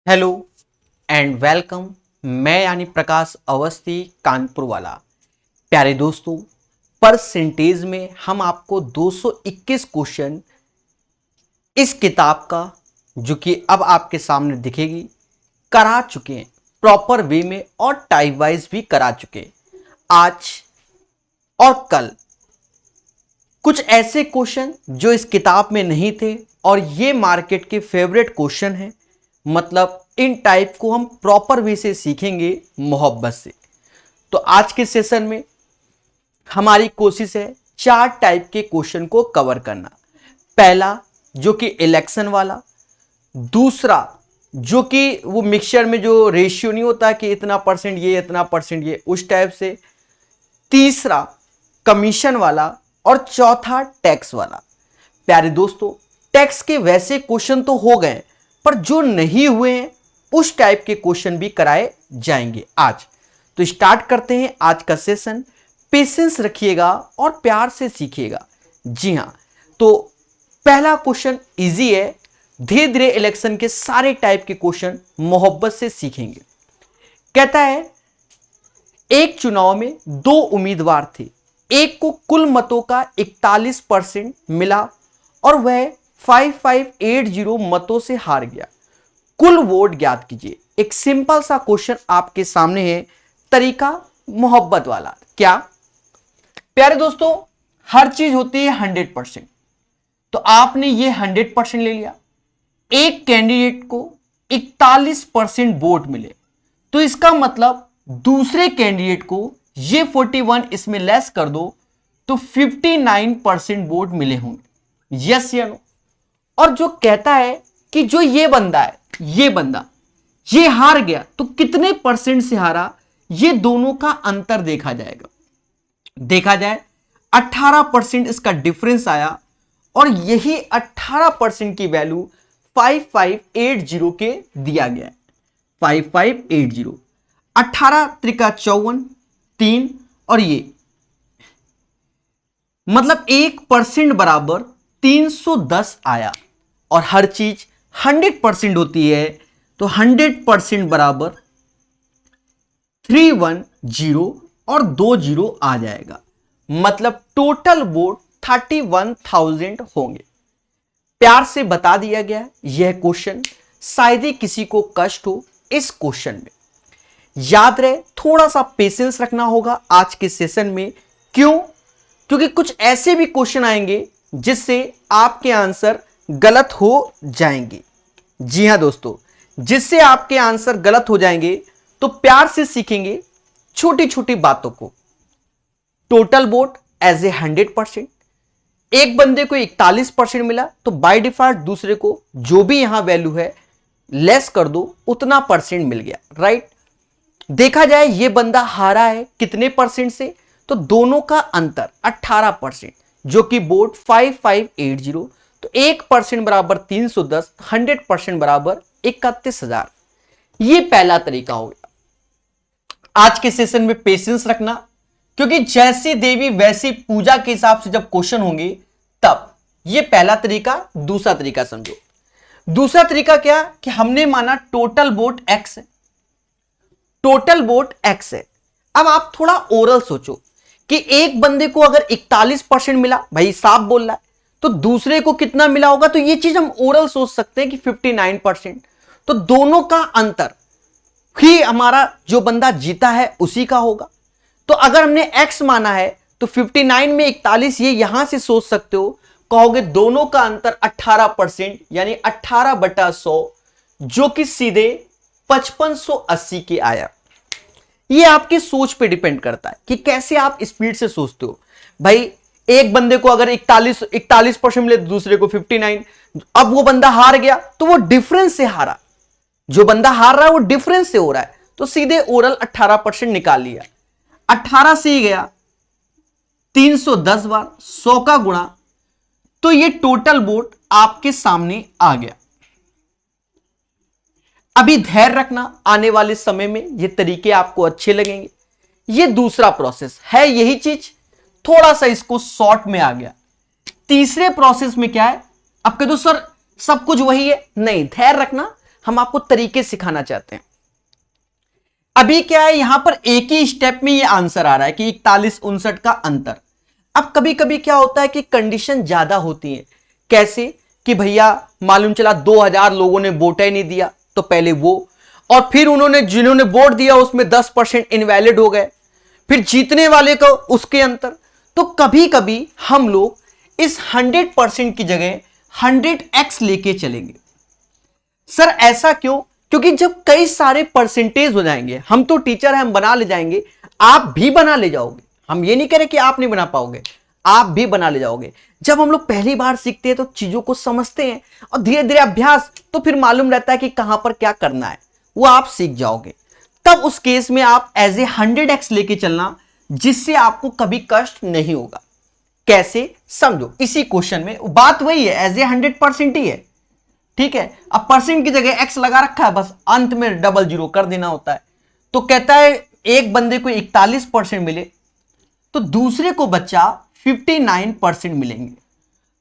Hello and welcome. मैं यानी प्रकाश अवस्थी कानपुर वाला। प्यारे दोस्तों, परसेंटेज में हम आपको 221 क्वेश्चन इस किताब का, जो कि अब आपके सामने दिखेगी, करा चुके हैं प्रॉपर वे में और टाइप वाइज भी करा चुके हैं। आज और कल कुछ ऐसे क्वेश्चन जो इस किताब में नहीं थे और ये मार्केट के फेवरेट क्वेश्चन हैं। मतलब इन टाइप को हम प्रॉपर वे से सीखेंगे मोहब्बत से। तो आज के सेशन में हमारी कोशिश है 4 टाइप के क्वेश्चन को कवर करना। पहला जो कि इलेक्शन वाला, दूसरा जो कि वो मिक्सचर में जो रेशियो नहीं होता कि इतना परसेंट ये इतना परसेंट ये, उस टाइप से, तीसरा कमीशन वाला और चौथा टैक्स वाला। प्यारे दोस्तों, टैक्स के वैसे क्वेश्चन तो हो गए, पर जो नहीं हुए हैं उस टाइप के क्वेश्चन भी कराए जाएंगे आज। तो स्टार्ट करते हैं आज का सेशन। पेशेंस रखिएगा और प्यार से सीखिएगा। जी हाँ, तो पहला क्वेश्चन इजी है। धीरे धीरे इलेक्शन के सारे टाइप के क्वेश्चन मोहब्बत से सीखेंगे। कहता है, एक चुनाव में 2 उम्मीदवार थे। एक को कुल मतों का 41% मिला और वह 5580 मतों से हार गया। कुल वोट ज्ञात कीजिए। एक सिंपल सा क्वेश्चन आपके सामने है, तरीका मोहब्बत वाला। क्या प्यारे दोस्तों, हर चीज होती है 100%। तो आपने ये 100% ले लिया। एक कैंडिडेट को 41% वोट मिले, तो इसका मतलब दूसरे कैंडिडेट को ये 41 इसमें लेस कर दो तो 59% वोट मिले होंगे। यस या नो? और जो कहता है कि जो ये बंदा है, ये बंदा ये हार गया, तो कितने परसेंट से हारा, ये दोनों का अंतर देखा जाएगा। देखा जाए 18% इसका डिफरेंस आया और यही 18% की वैल्यू 5580 के दिया गया है। 5580, 18 त्रिका 54, 3 और ये मतलब 1% बराबर 310 आया। और हर चीज 100% होती है, तो 100% बराबर 310 और 20 आ जाएगा। मतलब टोटल वोट 31,000 होंगे। प्यार से बता दिया गया यह क्वेश्चन, शायद ही किसी को कष्ट हो इस क्वेश्चन में। याद रहे, थोड़ा सा पेशेंस रखना होगा आज के सेशन में। क्यों? क्योंकि कुछ ऐसे भी क्वेश्चन आएंगे जिससे आपके आंसर गलत हो जाएंगे। जी हां दोस्तों, जिससे आपके आंसर गलत हो जाएंगे। तो प्यार से सीखेंगे छोटी छोटी बातों को। Total vote as a 100%। एक बंदे को 41% मिला, तो बाय डिफॉल्ट दूसरे को जो भी यहां वैल्यू है लेस कर दो, उतना परसेंट मिल गया। राइट? देखा जाए ये बंदा हारा है कितने परसेंट से, तो दोनों का अंतर 18%, जो कि वोट 5580। तो 1% बराबर 310, 100% बराबर 31,000। ये पहला तरीका हो गया। आज के सेशन में पेशेंस रखना, क्योंकि जैसी देवी वैसी पूजा के हिसाब से जब क्वेश्चन होंगे तब। ये पहला तरीका। दूसरा तरीका समझो। दूसरा तरीका क्या कि हमने माना टोटल वोट एक्स है। टोटल वोट एक्स है। अब आप थोड़ा ओरल सोचो कि एक बंदे को अगर 41% मिला, भाई साफ बोल रहा है, तो दूसरे को कितना मिला होगा। तो ये चीज हम ओरल सोच सकते हैं कि 59%। तो दोनों का अंतर ही हमारा जो बंदा जीता है उसी का होगा। तो अगर हमने x माना है तो 59 में 41, ये यहां से सोच सकते हो। कहोगे दोनों का अंतर 18%, यानी 18/100, जो कि सीधे 5580 के आया। ये आपकी सोच पे डिपेंड करता है कि कैसे आप स्पीड से सोचते हो। भाई एक बंदे को अगर 41% मिले, दूसरे को 59, अब वो बंदा हार गया तो वो डिफरेंस से हारा। जो बंदा हार रहा है वो डिफरेंस से हो रहा है, तो सीधे ओरल 18% निकाल लिया। 18 से ही गया 310 बार, 100 का गुणा, तो ये टोटल वोट आपके सामने आ गया। अभी धैर्य रखना, आने वाले समय में ये तरीके आपको अच्छे लगेंगे। ये दूसरा प्रोसेस है, यही चीज थोड़ा सा इसको शॉर्ट में आ गया। तीसरे प्रोसेस में क्या है? अब कह दो सर सब कुछ वही है, नहीं, धैर्य रखना। हम आपको तरीके सिखाना चाहते हैं। अभी क्या है, यहां पर एक ही स्टेप में ये आंसर आ रहा है कि 41-59 का अंतर। अब कभी कभी क्या होता है कि कंडीशन ज्यादा होती है। कैसे कि भैया मालूम चला 2000 लोगों ने वोट ही नहीं दिया, तो पहले वो, और फिर उन्होंने जिन्होंने वोट दिया उसमें 10% इनवैलिड हो गए, फिर जीतने वाले को उसके अंतर। तो कभी कभी हम लोग इस 100% की जगह 100x लेके चलेंगे। सर ऐसा क्यों? क्योंकि जब कई सारे परसेंटेज हो जाएंगे, हम तो टीचर हैं, हम बना ले जाएंगे, आप भी बना ले जाओगे। हम ये नहीं कह रहे कि आप नहीं बना पाओगे, आप भी बना ले जाओगे। जब हम लोग पहली बार सीखते हैं तो चीजों को समझते हैं, और धीरे धीरे अभ्यास, तो फिर मालूम रहता है कि कहां पर क्या करना है, वो आप सीख जाओगे। तब उस केस में आप एज ए 100x लेके चलना, जिससे आपको कभी कष्ट नहीं होगा। कैसे समझो, इसी क्वेश्चन में बात वही है, एज ए 100% ही है, ठीक है। अब परसेंट की जगह x लगा रखा है, बस अंत में डबल जीरो कर देना होता है। तो कहता है एक बंदे को 41% मिले तो दूसरे को बच्चा 59% मिलेंगे,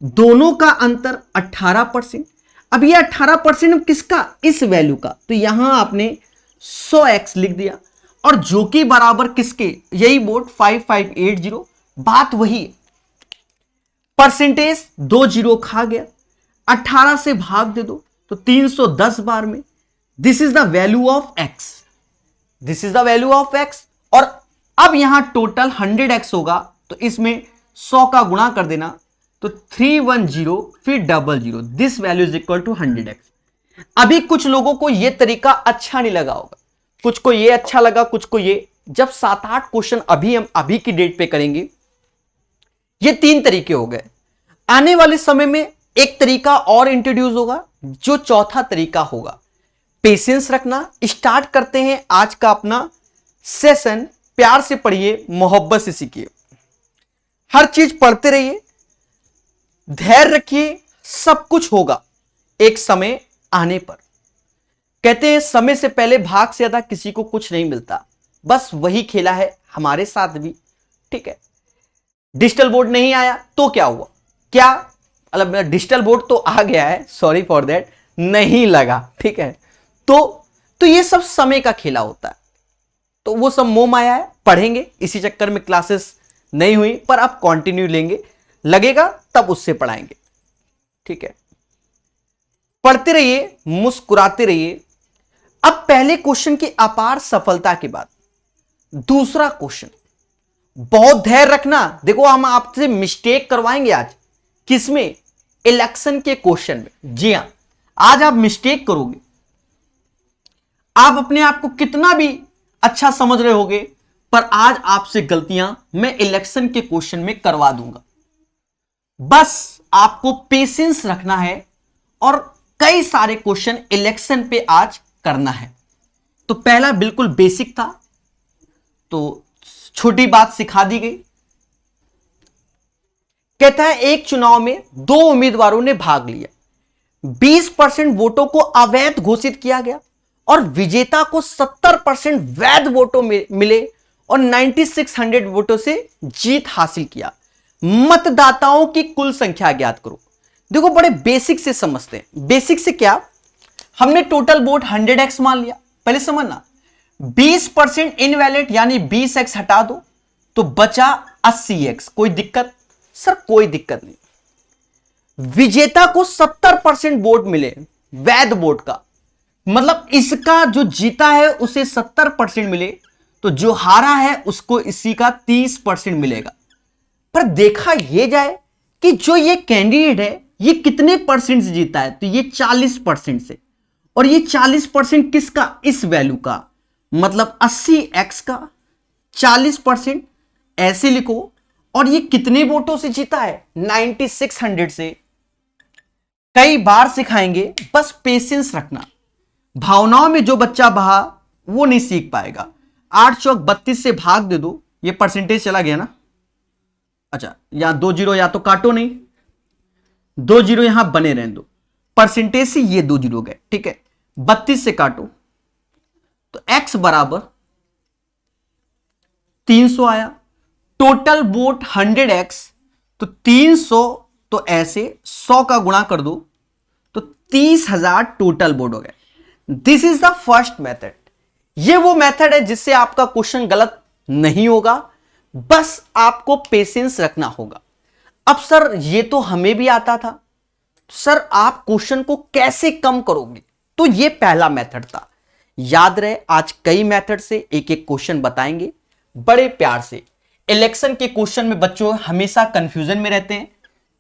दोनों का अंतर 18%। अब ये 18% किसका? इस वैल्यू का। तो यहां आपने 100x लिख दिया, और जो कि बराबर किसके? यही बोर्ड 5580। बात वही है, परसेंटेज 2 जीरो खा गया, 18 से भाग दे दो तो 310 बार में। This is the value of x, this is the value of x। और अब यहां टोटल 100x होगा, तो इसमें 100 का गुणा कर देना, तो 310 फिर double zero, this value is equal to 100x। अभी कुछ लोगों को यह तरीका अच्छा नहीं लगा होगा, कुछ को यह अच्छा लगा, कुछ को ये। जब 7-8 क्वेश्चन हम अभी की डेट पे करेंगे, ये 3 तरीके हो गए। आने वाले समय में एक तरीका और इंट्रोड्यूस होगा, जो चौथा तरीका होगा। पेशेंस रखना। स्टार्ट करते हैं आज का अपना सेशन। प्यार से पढ़िए, मोहब्बत से सीखिए, हर चीज पढ़ते रहिए, धैर्य रखिए, सब कुछ होगा एक समय आने पर। कहते हैं समय से पहले भाग से ज्यादा किसी को कुछ नहीं मिलता, बस वही खेला है हमारे साथ भी, ठीक है। डिजिटल बोर्ड नहीं आया तो क्या हुआ? क्या मतलब, डिजिटल बोर्ड तो आ गया है, सॉरी फॉर दैट, नहीं लगा, ठीक है। तो ये सब समय का खेला होता है, तो वो सब मोह माया है। पढ़ेंगे, इसी चक्कर में क्लासेस नहीं हुई, पर अब कंटिन्यू लेंगे, लगेगा तब उससे पढ़ाएंगे, ठीक है। पढ़ते रहिए, मुस्कुराते रहिए। अब पहले क्वेश्चन की अपार सफलता के बाद दूसरा क्वेश्चन, बहुत धैर्य रखना। देखो हम आपसे मिस्टेक करवाएंगे आज, किसमें? इलेक्शन के क्वेश्चन में। जी हां, आज आप मिस्टेक करोगे। आप अपने आप को कितना भी अच्छा समझ रहे होगे, पर आज आपसे गलतियां मैं इलेक्शन के क्वेश्चन में करवा दूंगा। बस आपको पेशेंस रखना है, और कई सारे क्वेश्चन इलेक्शन पे आज करना है। तो पहला बिल्कुल बेसिक था, तो छोटी बात सिखा दी गई। कहता है एक चुनाव में 2 उम्मीदवारों ने भाग लिया, 20% वोटों को अवैध घोषित किया गया, और विजेता को 70% वैध वोटों मिले, और 9600 वोटों से जीत हासिल किया। मतदाताओं की कुल संख्या ज्ञात करो। देखो बड़े बेसिक से समझते हैं। बेसिक से क्या? हमने टोटल वोट 100x मान लिया। पहले समझना, 20% इनवैलिड यानी 20x हटा दो तो बचा 80x। कोई दिक्कत? सर कोई दिक्कत नहीं। विजेता को 70% वोट मिले वैध वोट का, मतलब इसका जो जीता है उसे 70% मिले, तो जो हारा है उसको इसी का 30% मिलेगा। पर देखा यह जाए कि जो ये कैंडिडेट है ये कितने परसेंट से जीता है, तो ये 40% से, और ये 40% किसका? इस वैल्यू का, मतलब 80x का 40%, ऐसे लिखो। और ये कितने वोटों से जीता है? 9600 से। कई बार सिखाएंगे, बस पेशेंस रखना। भावनाओं में जो बच्चा बहा वो नहीं सीख पाएगा। 8 चौक 32 से भाग दे दो, ये परसेंटेज चला गया ना। अच्छा, यहां 2 जीरो या तो काटो नहीं, 2 जीरो यहां बने रहने दो, परसेंटेज से ये 2 जीरो गए, ठीक है। 32 से काटो तो x बराबर 300 आया। टोटल वोट 100x, तो 300, तो ऐसे 100 का गुणा कर दो तो 30,000 टोटल वोट हो गए। This is the first method. ये वो मेथड है जिससे आपका क्वेश्चन गलत नहीं होगा, बस आपको पेशेंस रखना होगा। अब सर ये तो हमें भी आता था, सर आप क्वेश्चन को कैसे कम करोगे? तो ये पहला मेथड था। याद रहे, आज कई मेथड से एक एक क्वेश्चन बताएंगे बड़े प्यार से। इलेक्शन के क्वेश्चन में बच्चों हमेशा कंफ्यूजन में रहते हैं,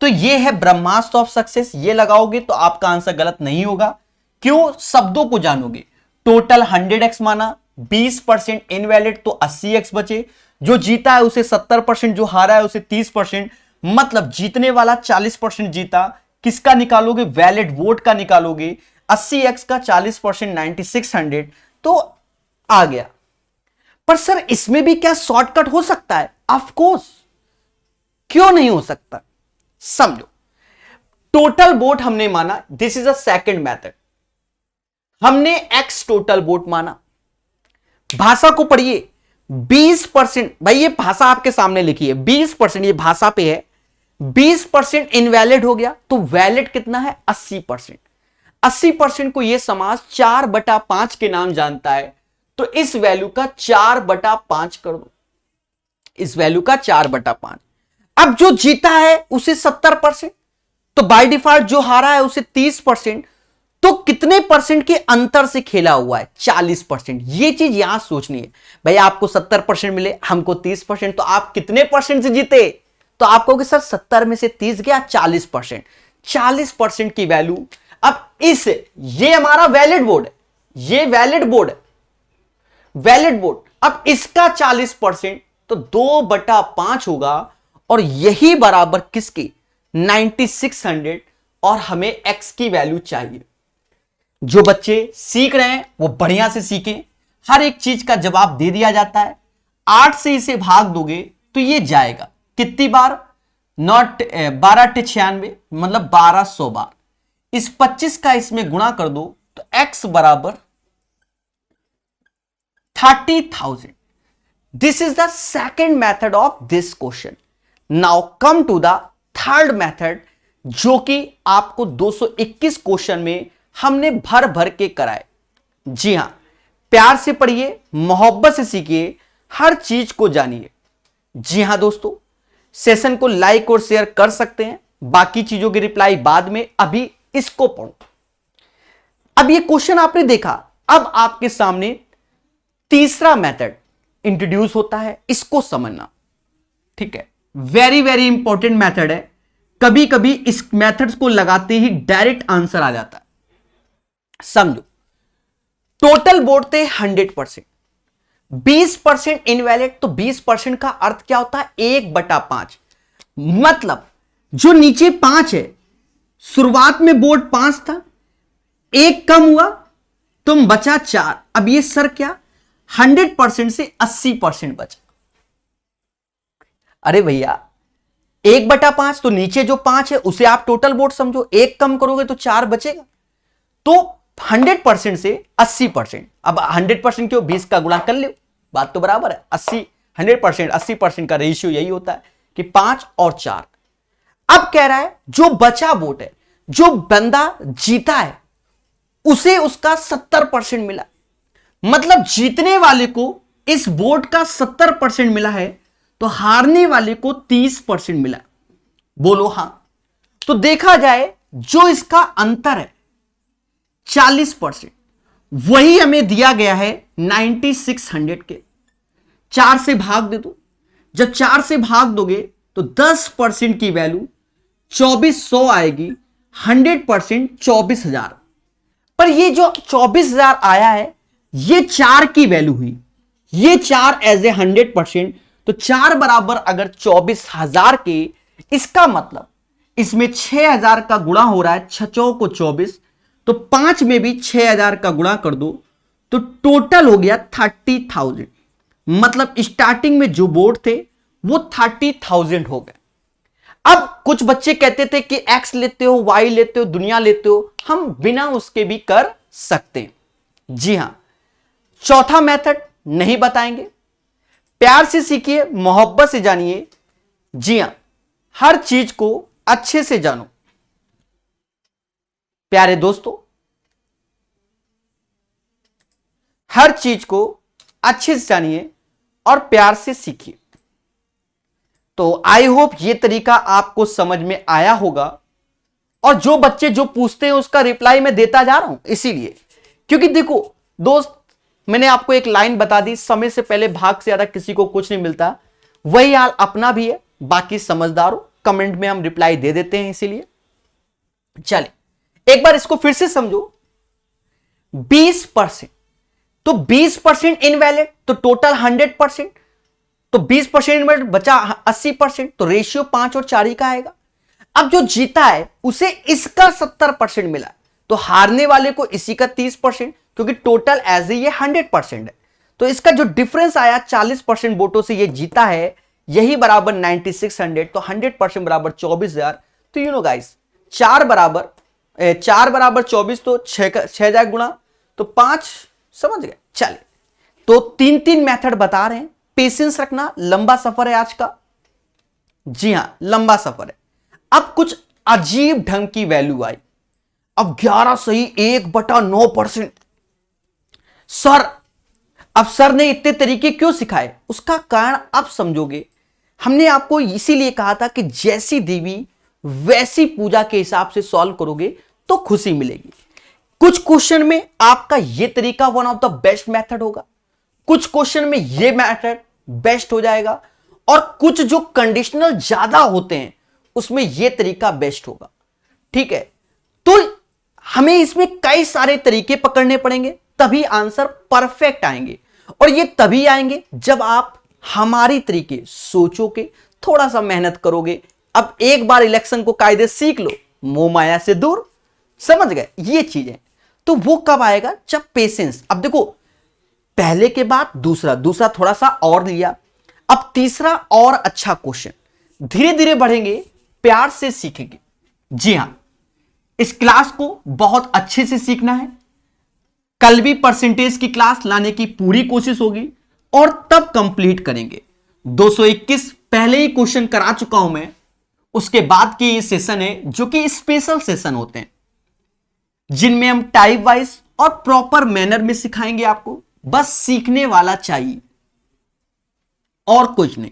तो ये है ब्रह्मास्त्र ऑफ सक्सेस। ये लगाओगे तो आपका आंसर गलत नहीं होगा। क्यों? शब्दों को जानोगे। टोटल 100x माना, 20% इनवैलिड तो 80x बचे। जो जीता है उसे 70%, जो हारा है उसे 30%, मतलब जीतने वाला 40% जीता। किसका निकालोगे? वैलिड वोट का निकालोगे। 80x का 40% 9600 तो आ गया। पर सर इसमें भी क्या शॉर्टकट हो सकता है? ऑफ कोर्स, क्यों नहीं हो सकता? समझो, टोटल वोट हमने माना, this is a second method. हमने x टोटल वोट माना। भाषा को पढ़िए, 20%, भाई ये भाषा आपके सामने लिखी है, 20% ये भाषा पे है, 20% इनवैलिड हो गया, तो वैलिड कितना है? 80%। 80% को ये समाज 4/5 के नाम जानता है, तो इस वैल्यू का 4/5 कर दो, इस वैल्यू का 4/5। अब जो जीता है उसे 70%, तो बाय डिफॉल्ट जो हारा है उसे 30%, तो कितने परसेंट के अंतर से खेला हुआ है? 40%। ये चीज यहां सोचनी है। भाई आपको 70% मिले, हमको 30%, तो आप कितने परसेंट से जीते? तो आप कहोगे सर 70 में से 30 गया, 40%। 40% की वैल्यू। अब ये हमारा वैलिड बोर्ड है, ये वैलिड बोर्ड है, वैलिड बोर्ड। अब इसका 40% तो 2/5 होगा, और यही बराबर किसके? 9600। और हमें x की वैल्यू चाहिए। जो बच्चे सीख रहे हैं वो बढ़िया से सीखें, हर एक चीज का जवाब दे दिया जाता है। 8 से इसे भाग दोगे तो ये जाएगा कितनी बार? नॉट 12×96, मतलब 1200 बार। इस 25 का इसमें गुणा कर दो तो x बराबर 30,000। This is the second method of this question. Now come to the third method, जो कि आपको 221 क्वेश्चन में हमने भर भर के कराए। जी हां, प्यार से पढ़िए, मोहब्बत से सीखिए, हर चीज को जानिए। जी हां दोस्तों, सेशन को लाइक और शेयर कर सकते हैं, बाकी चीजों की रिप्लाई बाद में, अभी इसको पढ़ो। अब ये क्वेश्चन आपने देखा, अब आपके सामने तीसरा मेथड इंट्रोड्यूस होता है, इसको समझना। ठीक है, वेरी वेरी इंपॉर्टेंट मेथड है। कभी कभी इस मेथड्स को लगाते ही डायरेक्ट आंसर आ जाता है। समझो, टोटल वोट थे 100%, 20% इनवैलिड, तो 20% का अर्थ क्या होता है? 1/5। मतलब जो नीचे 5 है, शुरुआत में वोट 5 था, एक कम हुआ, तुम बचा 4। अब ये सर क्या? 100% से 80% बचा। अरे भैया 1/5, तो नीचे जो 5 है उसे आप टोटल वोट समझो, एक कम करोगे तो 4 बचेगा। तो 100% से 80%, अब 100% क्यों? 20 का गुणा कर लो, बात तो बराबर है। 100% 80% का रेशियो यही होता है कि 5 और 4। अब कह रहा है जो बचा वोट है, जो बंदा जीता है, उसे उसका 70% मिला। मतलब जीतने वाले को इस वोट का 70% मिला है, तो हारने वाले को 30% मिला। बोलो हां। तो देखा जाए जो इसका अंतर है 40%, वही हमें दिया गया है 9600 के। 4 से भाग दे दो, जब 4 से भाग दोगे तो 10% की वैल्यू 2400 आएगी। 100% 24,000। पर ये जो 24,000 आया है, ये 4 की वैल्यू हुई, ये 4 एज ए 100%, तो 4 बराबर अगर 24,000 के, इसका मतलब इसमें 6,000 का गुणा हो रहा है, 6 को 24, तो 5 में भी 6,000 का गुणा कर दो, तो टोटल हो गया 30,000। मतलब स्टार्टिंग में जो वोट थे वो 30,000 हो गए। अब कुछ बच्चे कहते थे कि एक्स लेते हो, वाई लेते हो, दुनिया लेते हो, हम बिना उसके भी कर सकते हैं। जी हां, चौथा मेथड नहीं बताएंगे, प्यार से सीखिए, मोहब्बत से जानिए। जी हां, हर चीज को अच्छे से जानो। प्यारे दोस्तों, हर चीज को अच्छे से जानिए और प्यार से सीखिए। तो आई होप ये तरीका आपको समझ में आया होगा, और जो बच्चे जो पूछते हैं उसका रिप्लाई मैं देता जा रहा हूं इसीलिए, क्योंकि देखो दोस्त, मैंने आपको एक लाइन बता दी, समय से पहले भाग से ज्यादा किसी को कुछ नहीं मिलता। वही हाल अपना भी है, बाकी समझदार हो, कमेंट में हम रिप्लाई दे देते हैं इसीलिए। चले एक बार इसको फिर से समझो। 20%, तो 20% इनवैलिड, तो टोटल 100%, तो 20% इनवैलिड बचा 80%, तो रेशियो 5 और 4 ही का आएगा। अब जो जीता है उसे इसका 70% मिला, तो हारने वाले को इसी का 30%, क्योंकि टोटल एज ये 100% है। तो इसका जो डिफरेंस आया 40% वोटों से ये जीता है, यही बराबर 9600, तो 100% बराबर 24,000। तो यू नो गाइस, 4 बराबर 24, तो 6 जाए गुणा, तो 5, समझ गए। चले तो 3 मेथड बता रहे हैं, पेशेंस रखना, लंबा सफर है आज का। जी हां, लंबा सफर है। अब कुछ अजीब ढंग की वैल्यू आई। अब 11 सही 1/9%। सर, अब सर ने इतने तरीके क्यों सिखाए, उसका कारण आप समझोगे। हमने आपको इसीलिए कहा था कि जैसी देवी वैसी पूजा के हिसाब से सॉल्व करोगे तो खुशी मिलेगी। कुछ क्वेश्चन में आपका यह तरीका one of the best method होगा, कुछ क्वेश्चन में यह मेथड बेस्ट हो जाएगा, और कुछ जो कंडीशनल ज्यादा होते हैं उसमें यह तरीका बेस्ट होगा। ठीक है, तो हमें इसमें कई सारे तरीके पकड़ने पड़ेंगे, तभी आंसर परफेक्ट आएंगे। और ये तभी आएंगे जब आप हमारी तरीके सोचोगे, थोड़ा सा मेहनत करोगे। अब एक बार इलेक्शन को कायदे सीख लो, मोह माया से दूर, समझ गए ये चीजें। तो वो कब आएगा, जब पेशेंस। अब देखो, पहले के बाद दूसरा थोड़ा सा और लिया, अब तीसरा और अच्छा क्वेश्चन, धीरे धीरे बढ़ेंगे, प्यार से सीखेंगे। जी हां, इस क्लास को बहुत अच्छे से सीखना है। कल भी परसेंटेज की क्लास लाने की पूरी कोशिश होगी, और तब कंप्लीट करेंगे। 221 पहले ही क्वेश्चन करा चुका हूं मैं, उसके बाद की ये सेशन है जो कि स्पेशल सेशन होते हैं, जिनमें हम टाइप वाइज और प्रॉपर मैनर में सिखाएंगे आपको। बस सीखने वाला चाहिए, और कुछ नहीं,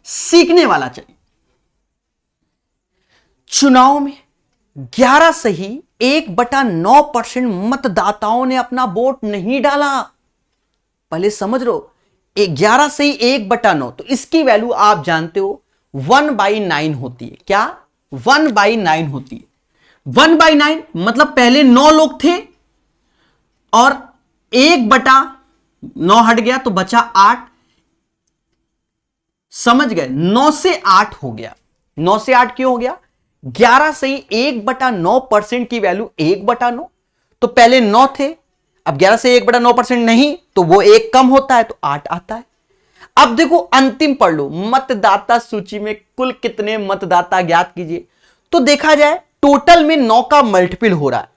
सीखने वाला चाहिए। चुनाव में 11 सही 1/9% मतदाताओं ने अपना वोट नहीं डाला। पहले समझ लो, 11 सही 1/9, तो इसकी वैल्यू आप जानते हो 1/9 होती है। क्या 1/9 होती है? 1/9 मतलब पहले 9 लोग थे और 1/9 हट गया तो बचा 8। समझ गए? 9 से 8 हो गया। 9 से 8 क्यों हो गया? 11 सही 1/9% की वैल्यू 1/9, तो पहले 9 थे, अब 11 से 1/9% नहीं, तो वो एक कम होता है तो 8 आता है। अब देखो अंतिम पढ़ लो, मतदाता सूची में कुल कितने मतदाता ज्ञात कीजिए। तो देखा जाए टोटल में 9 का मल्टीपल हो रहा है,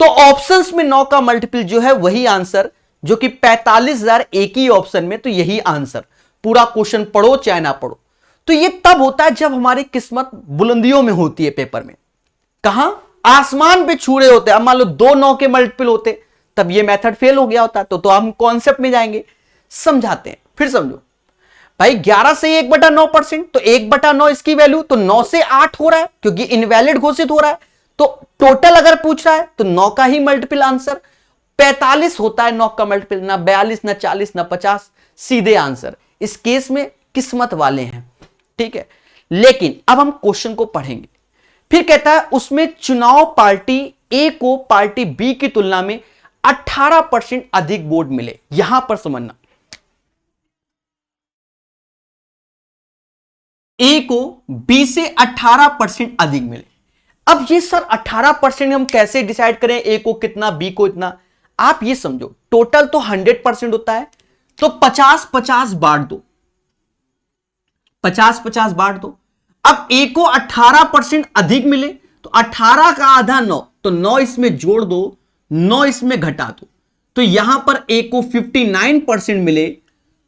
तो ऑप्शंस में 9 का मल्टीपल जो है वही आंसर, जो कि 45,000 एक ही ऑप्शन में, तो यही आंसर। पूरा क्वेश्चन पढ़ो चाहे ना पढ़ो, तो ये तब होता है जब हमारी किस्मत बुलंदियों में होती है। पेपर में कहां आसमान पे छू रहे होते हैं। अब मान लो 2 9 के मल्टीपल होते तब ये मेथड फेल हो गया होता। तो हम कॉन्सेप्ट में जाएंगे, समझाते हैं। फिर समझो भाई, 11 से 1/9%, तो 1/9 इसकी वैल्यू, तो 9 से 8 हो रहा है क्योंकि इनवैलिड घोषित हो रहा है। तो टोटल अगर पूछ रहा है तो 9 का ही मल्टीपल आंसर 45 होता है। 9 का मल्टीपल ना 42 ना 40 ना 50, सीधे आंसर। इस केस में किस्मत वाले हैं, ठीक है। लेकिन अब हम क्वेश्चन को पढ़ेंगे। फिर कहता है उसमें चुनाव पार्टी ए को पार्टी बी की तुलना में 18% अधिक वोट मिले। यहां पर समझना, ए को बी से 18% अधिक मिले। अब ये सर 18% हम कैसे डिसाइड करें, ए को कितना बी को इतना? आप ये समझो, टोटल तो 100% होता है, तो 50-50 बांट दो, 50-50 बांट दो। अब ए को 18% अधिक मिले, तो 18 का आधा 9, तो 9 इसमें जोड़ दो, 9 इसमें घटा दो। तो यहां पर ए को 59% मिले,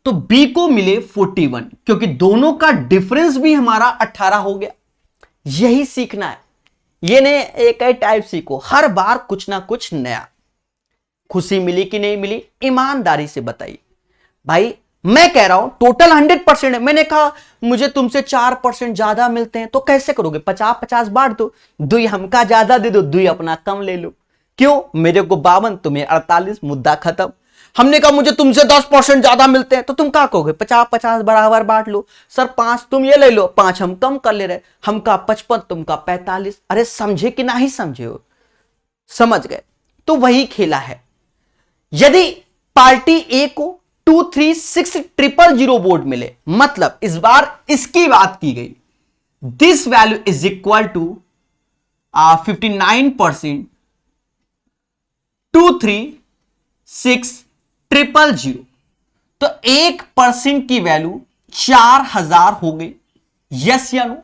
तो बी को मिले 41, क्योंकि दोनों का डिफरेंस भी हमारा 18 हो गया। यही सीखना है, ये नहीं एक ही टाइप सीखो, हर बार कुछ ना कुछ नया। खुशी मिली कि नहीं मिली, ईमानदारी से बताइए। भाई मैं कह रहा हूं टोटल 100% है, मैंने कहा मुझे तुमसे 4% ज्यादा मिलते हैं, तो कैसे करोगे? 50-50 बांट दो, 2 हमका ज्यादा दे दो, 2 अपना कम ले लो। क्यों? मेरे को 52, तुम्हें 48, मुद्दा खत्म। हमने कहा मुझे तुमसे 10% ज्यादा मिलते हैं, तो तुम क्या कहोगे? 50-50 बराबर बांट लो। सर 5 तुम ये ले लो, 5 हम कम कर ले रहे, हमका 55, तुमका 45। अरे समझे कि नहीं समझे हो? समझ गए? तो वही खेला है। यदि पार्टी ए को 236,000 वोट मिले, मतलब इस बार इसकी बात की गई, this value is equal to 59% 236,000, तो 1% की वैल्यू 4,000 हो गई। यस या नो?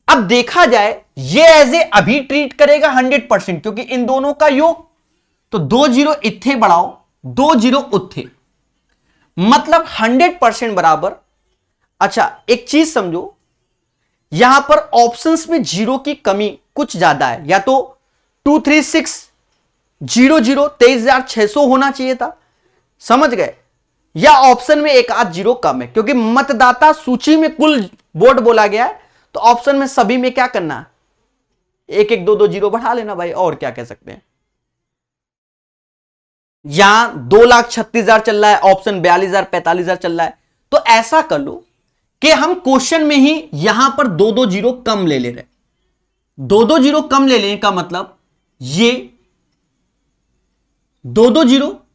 अब देखा जाए ये एज ए अभी ट्रीट करेगा 100%, क्योंकि इन दोनों का योग, तो 2 जीरो इत्थे बढ़ाओ, 2 जीरो उत्थे, मतलब 100% बराबर। अच्छा एक चीज समझो, यहां पर ऑप्शंस में जीरो की कमी कुछ ज्यादा है, या तो 236,000 23,600 होना चाहिए था, समझ गए, या ऑप्शन में एक आध जीरो कम है, क्योंकि मतदाता सूची में कुल वोट बोला गया है, तो ऑप्शन में सभी में क्या करना है, एक एक दो दो जीरो बढ़ा लेना भाई, और क्या कह सकते हैं। यहां 2,36,000 चल रहा है, ऑप्शन 42,000 45,000 चल रहा है, तो ऐसा कर लो कि हम क्वेश्चन में ही यहां पर 2-2 जीरो कम ले ले रहे। 2-2 जीरो कम ले लेने का मतलब ये 2-2 जीरो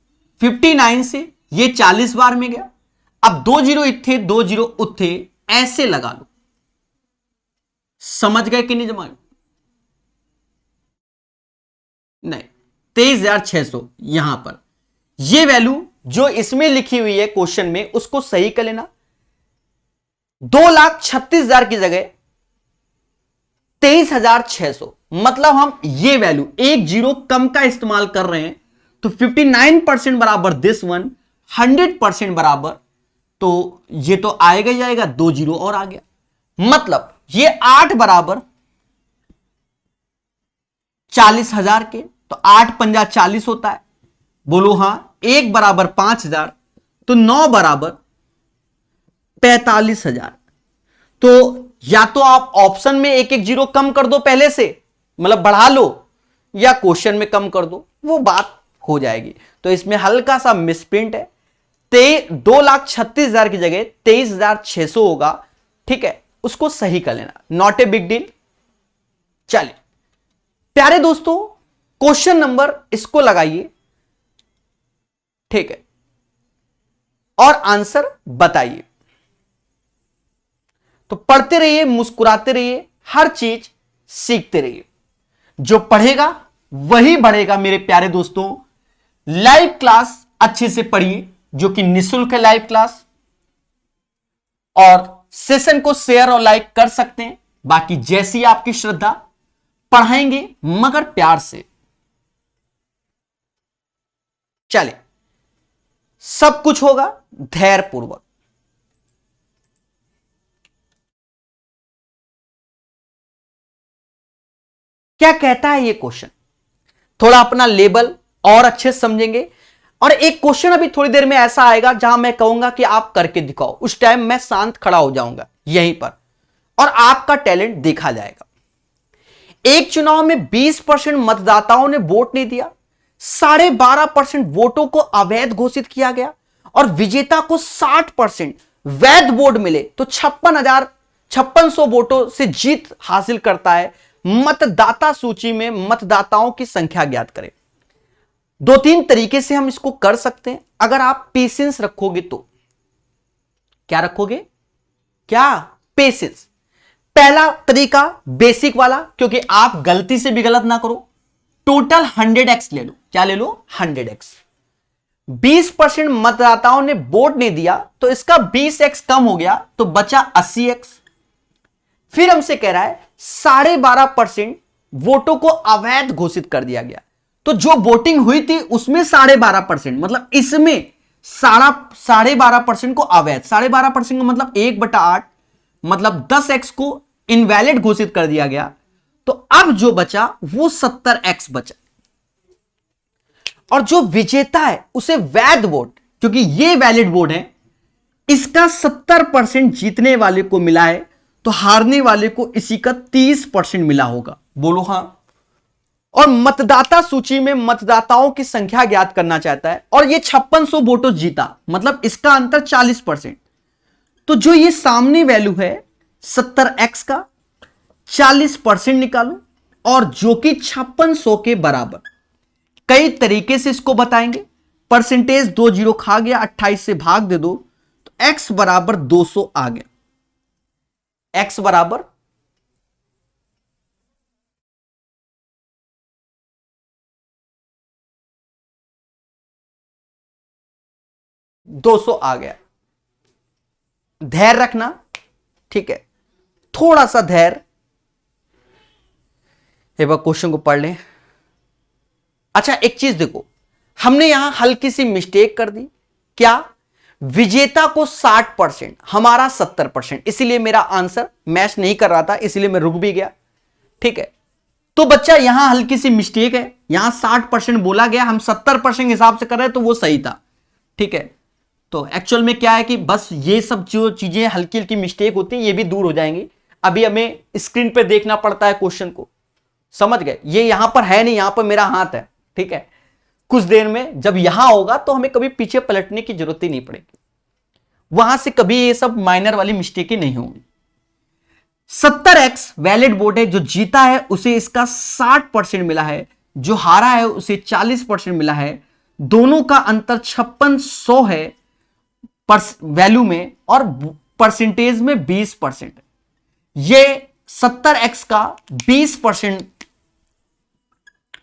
59 से ये 40 बार में गया, अब 2 जीरो इत्थे 2 जीरो उत्थे, ऐसे लगा लो। समझ गए कि नहीं जमा? नहीं, 23,600 यहां पर ये वैल्यू जो इसमें लिखी हुई है क्वेश्चन में, उसको सही कर लेना। 2,36,000 की जगह 23,600, मतलब हम ये वैल्यू एक जीरो कम का इस्तेमाल कर रहे हैं, तो 59% बराबर दिस वन, 100% बराबर, तो ये तो आएगा ही आएगा, 2 जीरो और आ गया, मतलब ये 8 बराबर 40,000 के, तो 8 पंजा 40 होता है, बोलो हां। 1 बराबर 5,000, तो 9 बराबर 45,000। तो या तो आप ऑप्शन में एक एक जीरो कम कर दो पहले से, मतलब बढ़ा लो, या क्वेश्चन में कम कर दो, वो बात हो जाएगी। तो इसमें हल्का सा मिसप्रिंट है, 2,36,000 की जगह 23,600 होगा, ठीक है, उसको सही कर लेना, नॉट ए बिग डील। चलिए प्यारे दोस्तों, क्वेश्चन नंबर इसको लगाइए, ठीक है, और आंसर बताइए। तो पढ़ते रहिए, मुस्कुराते रहिए, हर चीज सीखते रहिए, जो पढ़ेगा वही बढ़ेगा मेरे प्यारे दोस्तों। लाइव क्लास अच्छे से पढ़िए, जो कि निःशुल्क है लाइव क्लास, और सेशन को शेयर और लाइक कर सकते हैं, बाकी जैसी आपकी श्रद्धा, पढ़ाएंगे मगर प्यार से। चलिए, सब कुछ होगा धैर्य पूर्वक। क्या कहता है ये क्वेश्चन, थोड़ा अपना लेवल और अच्छे से समझेंगे, और एक क्वेश्चन अभी थोड़ी देर में ऐसा आएगा जहां मैं कहूंगा कि आप करके दिखाओ, उस टाइम मैं शांत खड़ा हो जाऊंगा यहीं पर, और आपका टैलेंट देखा जाएगा। एक चुनाव में 20% मतदाताओं ने वोट नहीं दिया, 12.5% वोटों को अवैध घोषित किया गया, और विजेता को 60% वैध वोट मिले, तो 56,600 वोटों से जीत हासिल करता है। मतदाता सूची में मतदाताओं की संख्या ज्ञात करें। 2-3 तरीके से हम इसको कर सकते हैं, अगर आप पेशेंस रखोगे तो। क्या रखोगे? क्या? पेशेंस। पहला तरीका बेसिक वाला, क्योंकि आप गलती से भी गलत ना करो, टोटल 100x ले लो। क्या ले लो? 100x। 20% मतदाताओं ने वोट नहीं दिया, तो इसका 20x कम हो गया, तो बचा 80x। फिर हमसे कह रहा है 12.5% वोटों को अवैध घोषित कर दिया गया, तो जो वोटिंग हुई थी उसमें 12.5%, मतलब इसमें 12.5% को अवैध, 12.5% का मतलब 1/8, मतलब 10x को इनवैलिड घोषित कर दिया गया, तो अब जो बचा वो 70x बचा। और जो विजेता है उसे वैध वोट, क्योंकि ये वैलिड वोट है, इसका 70% जीतने वाले को मिला है, तो हारने वाले को इसी का 30% मिला होगा। बोलो हां। और मतदाता सूची में मतदाताओं की संख्या ज्ञात करना चाहता है, और ये 5600 वोटों जीता, मतलब इसका अंतर 40%। तो जो ये सामने वैल्यू है 70x का 40% निकालो, और जो कि 5600 के बराबर। कई तरीके से इसको बताएंगे। परसेंटेज 2 जीरो खा गया, 28 से भाग दे दो, तो x बराबर 200 आ गया। x बराबर 200 आ गया। धैर्य रखना, ठीक है, थोड़ा सा धैर्य। एक बार क्वेश्चन को पढ़ लें। अच्छा, एक चीज देखो, हमने यहां हल्की सी मिस्टेक कर दी। क्या? विजेता को 60%, हमारा 70%, इसलिए मेरा आंसर मैच नहीं कर रहा था, इसलिए मैं रुक भी गया। ठीक है, तो बच्चा यहां हल्की सी मिस्टेक है, यहां 60% बोला गया, हम 70% हिसाब से कर रहे हैं, तो वो सही था। ठीक है, तो एक्चुअल में क्या है कि बस ये सब जो चीजें हल्की हल्की मिस्टेक होती है, ये भी दूर हो जाएंगी। अभी हमें स्क्रीन पे देखना पड़ता है क्वेश्चन को, समझ गए? ये यहां पर है नहीं, यहां पर मेरा हाथ है। ठीक है, कुछ देर में जब यहां होगा तो हमें कभी पीछे पलटने की जरूरत ही नहीं पड़ेगी, वहां से कभी ये सब माइनर वाली मिस्टेकें नहीं होंगी। 70x वैलिड वोट है, जो जीता है उसे इसका 60% मिला है, जो हारा है उसे 40% मिला है। दोनों का अंतर 5600 है वैल्यू में, और परसेंटेज में 20%। ये 70x का 20%,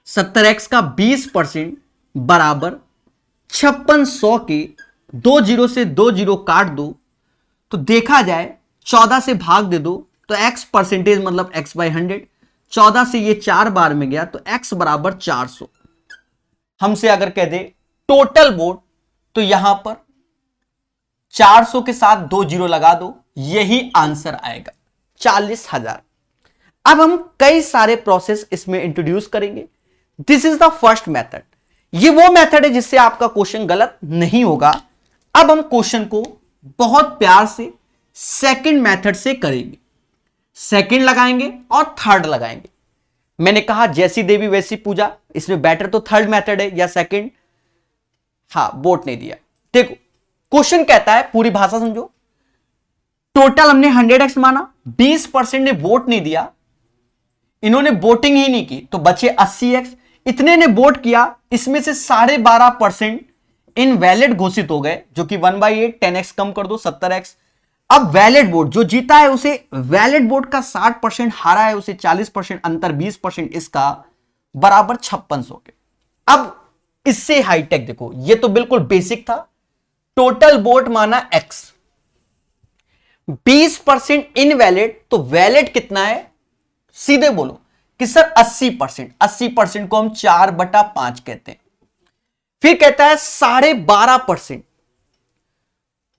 70x का 20% बराबर 5600 के 2 जीरो से 2 जीरो काट दो, तो देखा जाए 14 से भाग दे दो, तो x परसेंटेज मतलब x बाई 100, 14 से ये 4 बार में गया, तो x बराबर 400। हमसे अगर कह दे टोटल वोट, तो यहां पर 400 के साथ 2 जीरो लगा दो, यही आंसर आएगा 40,000। अब हम कई सारे प्रोसेस इसमें इंट्रोड्यूस करेंगे। This is the first method. ये वो मेथड है जिससे आपका क्वेश्चन गलत नहीं होगा। अब हम क्वेश्चन को बहुत प्यार से सेकंड मेथड से करेंगे। सेकंड लगाएंगे और थर्ड लगाएंगे। मैंने कहा जैसी देवी वैसी पूजा, इसमें बेटर तो थर्ड मेथड है या सेकंड? हाँ, वोट नहीं दिया। देखो, क्वेश्चन कहता है, पूरी भाषा समझो। टोटल हमने 100x माना, 20% ने वोट नहीं दिया, इन्होंने वोटिंग ही नहीं की, तो बचे 80x। इतने ने वोट किया, इसमें से 12.5% इनवैलिड घोषित हो गए, जो कि 1/8, 10x कम कर दो 70x। अब वैलिड वोट, जो जीता है उसे वैलिड वोट का 60%, हारा है उसे 40%, अंतर 20% इसका बराबर 5600 के। अब इससे हाईटेक देखो, ये तो बिल्कुल बेसिक था। टोटल वोट माना x, 20% इनवैलिड, तो वैलिड कितना है? सीधे बोलो कि सर 80%। 80% को हम 4/5 कहते हैं। फिर कहता है 12.5%,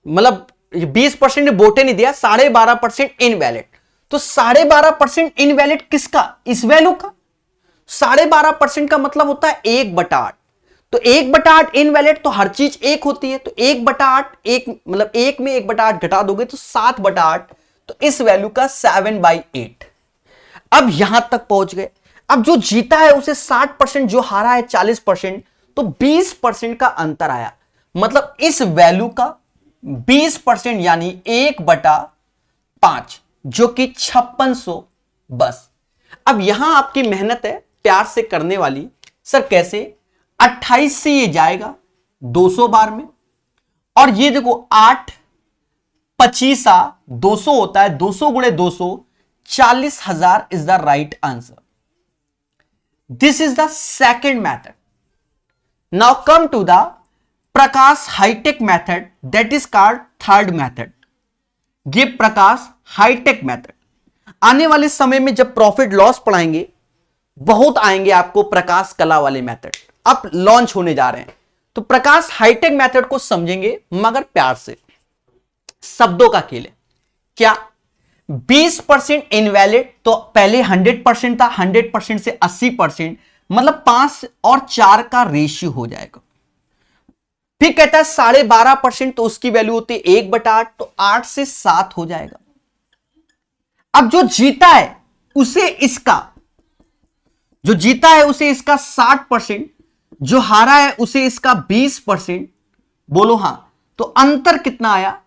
मतलब 20% ने वोटे नहीं दिया, 12.5% इनवैलिड। तो 12.5% इनवैलिड किसका? इस वैल्यू का। 12.5% का मतलब होता है 1/8। तो 1/8 इनवैलिड, तो हर चीज 1 होती है, तो 1/8, 1 मतलब 1 में 1/8 घटा दोगे तो 7/8, तो इस वैल्यू का 7/8। अब यहां तक पहुंच गए। अब जो जीता है उसे 60%, जो हारा है 40%, तो 20% का अंतर आया, मतलब इस वैल्यू का 20% यानी 1/5, जो कि 5600। बस अब यहां आपकी मेहनत है प्यार से करने वाली। सर कैसे? 28 से ये जाएगा 200 बार में, और ये देखो 8 25 200 होता है, 200 गुणे 200, 40,000 is the right answer. This is the second method. Now come to the Prakash high tech method, that is called third method. ये प्रकाश हाईटेक मैथड आने वाले समय में जब प्रॉफिट लॉस पढ़ाएंगे, बहुत आएंगे आपको प्रकाश कला वाले मेथड, अब लॉन्च होने जा रहे हैं। तो प्रकाश हाईटेक मेथड को समझेंगे मगर प्यार से, शब्दों का खेल है। क्या? 20% इनवैलिड, तो पहले 100% था, 100% से 80%, मतलब 5 और 4 का रेशियो हो जाएगा। फिर कहता है 12.5%, तो उसकी वैल्यू होती है 1/8, तो 8 से 7 हो जाएगा। अब जो जीता है उसे इसका, जो जीता है उसे इसका 60%, जो हारा है उसे इसका 20%। बोलो हां। तो अंतर कितना आया?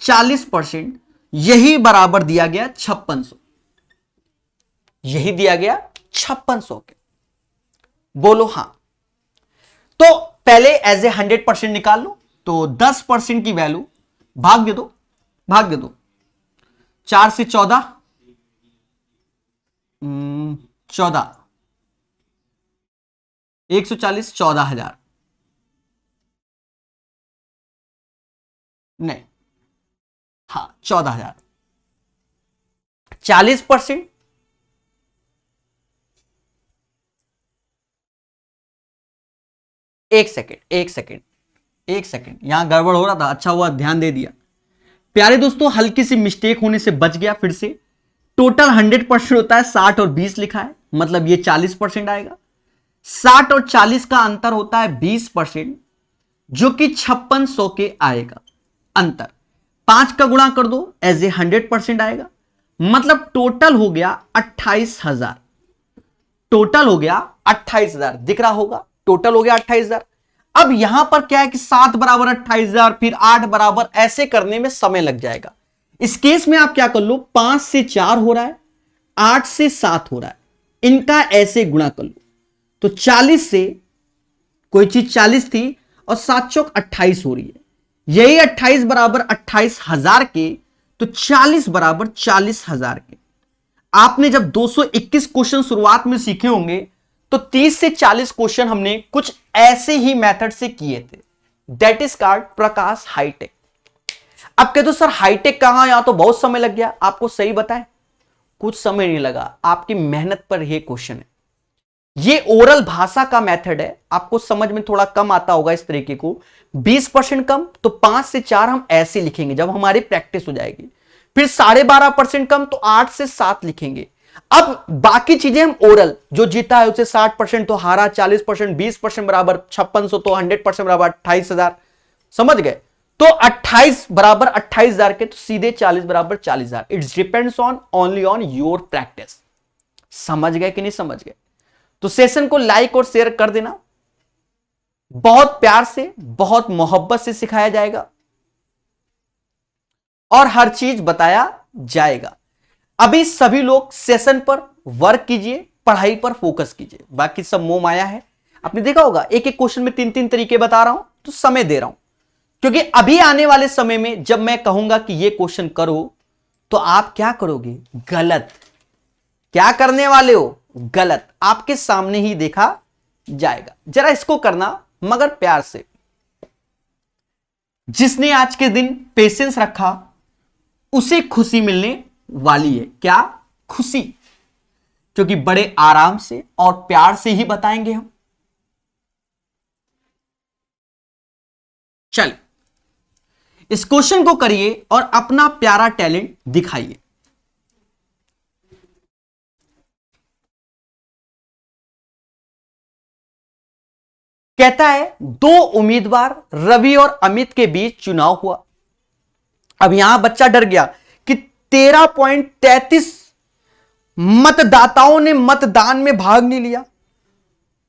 40%। यही बराबर दिया गया 5600। यही दिया गया 5600 के। बोलो हां। तो पहले एज ए 100% निकाल लो, तो 10% की वैल्यू भाग दे दो, भाग दे दो। 4 से 14, 14, 140, 14,000 नहीं, हाँ 14,000। 40%, एक सेकेंड एक सेकेंड एक सेकेंड, यहां गड़बड़ हो रहा था, अच्छा हुआ ध्यान दे दिया। प्यारे दोस्तों, हल्की सी मिस्टेक होने से बच गया। फिर से टोटल 100% होता है, 60 और 20 लिखा है, मतलब ये 40% आएगा। 60 और 40 का अंतर होता है 20%, जो कि 5600 के आएगा अंतर। 5 का गुणा कर दो, एज ए 100% आएगा, मतलब टोटल हो गया 28,000। टोटल हो गया 28,000, दिख रहा होगा, टोटल हो गया 28,000। अब यहां पर क्या है कि 7 बराबर 28,000, फिर 8 बराबर, ऐसे करने में समय लग जाएगा। इस केस में आप क्या कर लो, 5 से 4 हो रहा है, 8 से 7 हो रहा है, इनका ऐसे गुणा कर लो। तो 40 से कोई चीज 40 थी और 7 चौक 28 हो रही है, यही 28 बराबर 28,000 के, तो 40 बराबर 40,000 के। आपने जब 221 क्वेश्चन शुरुआत में सीखे होंगे, तो 30 से 40 क्वेश्चन हमने कुछ ऐसे ही मेथड से किए थे। That is called Prakash high tech. अब कहते हो सर हाईटेक कहां, यहां तो बहुत समय लग गया। आपको सही बताएं, कुछ समय नहीं लगा, आपकी मेहनत पर यह क्वेश्चन है। ये ओरल भाषा का मेथड है, आपको समझ में थोड़ा कम आता होगा इस तरीके को। 20% कम, तो 5 से 4 हम ऐसे लिखेंगे जब हमारी प्रैक्टिस हो जाएगी। फिर 12.5% कम, तो 8 से 7 लिखेंगे। अब बाकी चीजें हम ओरल, जो जीता है उसे 60%, तो हारा 40%, 20% बराबर 5600, तो 100% बराबर 28,000। समझ गए? तो 28 बराबर 28,000 के, तो सीधे 40 बराबर 40,000। It's depends on only on your practice. समझ गए कि नहीं समझ गए? तो सेशन को लाइक और शेयर कर देना। बहुत प्यार से, बहुत मोहब्बत से सिखाया जाएगा और हर चीज बताया जाएगा। अभी सभी लोग सेशन पर वर्क कीजिए, पढ़ाई पर फोकस कीजिए, बाकी सब मोह माया है। आपने देखा होगा एक एक क्वेश्चन में 3-3 तरीके बता रहा हूं, तो समय दे रहा हूं, क्योंकि अभी आने वाले समय में जब मैं कहूंगा कि ये क्वेश्चन करो, तो आप क्या करोगे? गलत। क्या करने वाले हो? गलत। आपके सामने ही देखा जाएगा। जरा इसको करना, मगर प्यार से। जिसने आज के दिन पेशेंस रखा, उसे खुशी मिलने वाली है। क्या? खुशी। क्योंकि बड़े आराम से और प्यार से ही बताएंगे हम। चल, इस क्वेश्चन को करिए और अपना प्यारा टैलेंट दिखाइए। कहता है 2 उम्मीदवार रवि और अमित के बीच चुनाव हुआ। अब यहां बच्चा डर गया कि 13.33 मतदाताओं ने मतदान में भाग नहीं लिया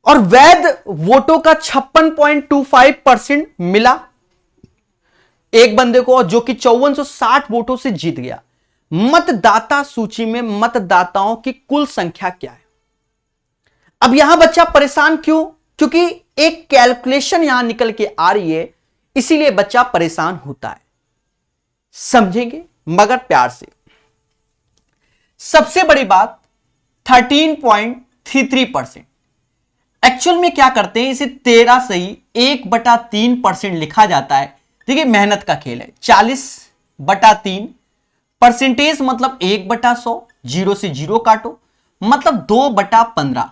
और वैध वोटों का 56.25% मिला एक बंदे को, जो कि 5460 वोटों से जीत गया। मतदाता सूची में मतदाताओं की कुल संख्या क्या है? अब यहां बच्चा परेशान क्यों? क्योंकि एक कैलकुलेशन यहां निकल के आ रही है, इसीलिए बच्चा परेशान होता है। समझेंगे मगर प्यार से। सबसे बड़ी बात 13.33%। एक्चुअल में क्या करते हैं, इसे 13 से ही 1/3% लिखा जाता है। देखिए मेहनत का खेल है। 40/3 परसेंटेज मतलब 1/100, 0 से 0 काटो, मतलब 2/15।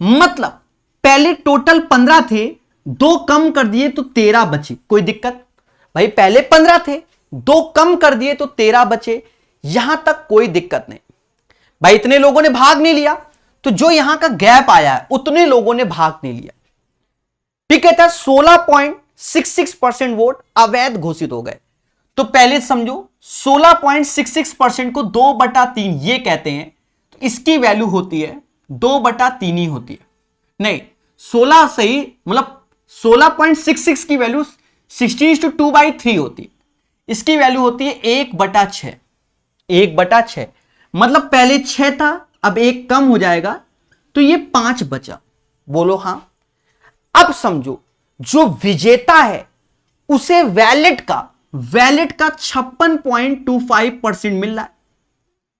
मतलब पहले टोटल 15 थे, 2 कम कर दिए तो 13 बचे। कोई दिक्कत? भाई पहले 15 थे, 2 कम कर दिए तो 13 बचे, यहां तक कोई दिक्कत नहीं। भाई इतने लोगों ने भाग नहीं लिया, तो जो यहां का गैप आया है उतने लोगों ने भाग नहीं लिया। ठीक है, 16.66% वोट अवैध घोषित हो गए। तो पहले समझो 16.66% को 2/3 ये कहते हैं, तो इसकी वैल्यू होती है 2/3 ही होती है। नहीं, 16 सही, मतलब 16.66 की वैल्यू 16:2/3 होती है। इसकी वैल्यू होती है 1/6। 1/6 मतलब पहले 6 था, अब 1 कम हो जाएगा तो ये 5 बचा। बोलो हां। अब समझो जो विजेता है उसे वैलेट का 56.25% मिल रहा है।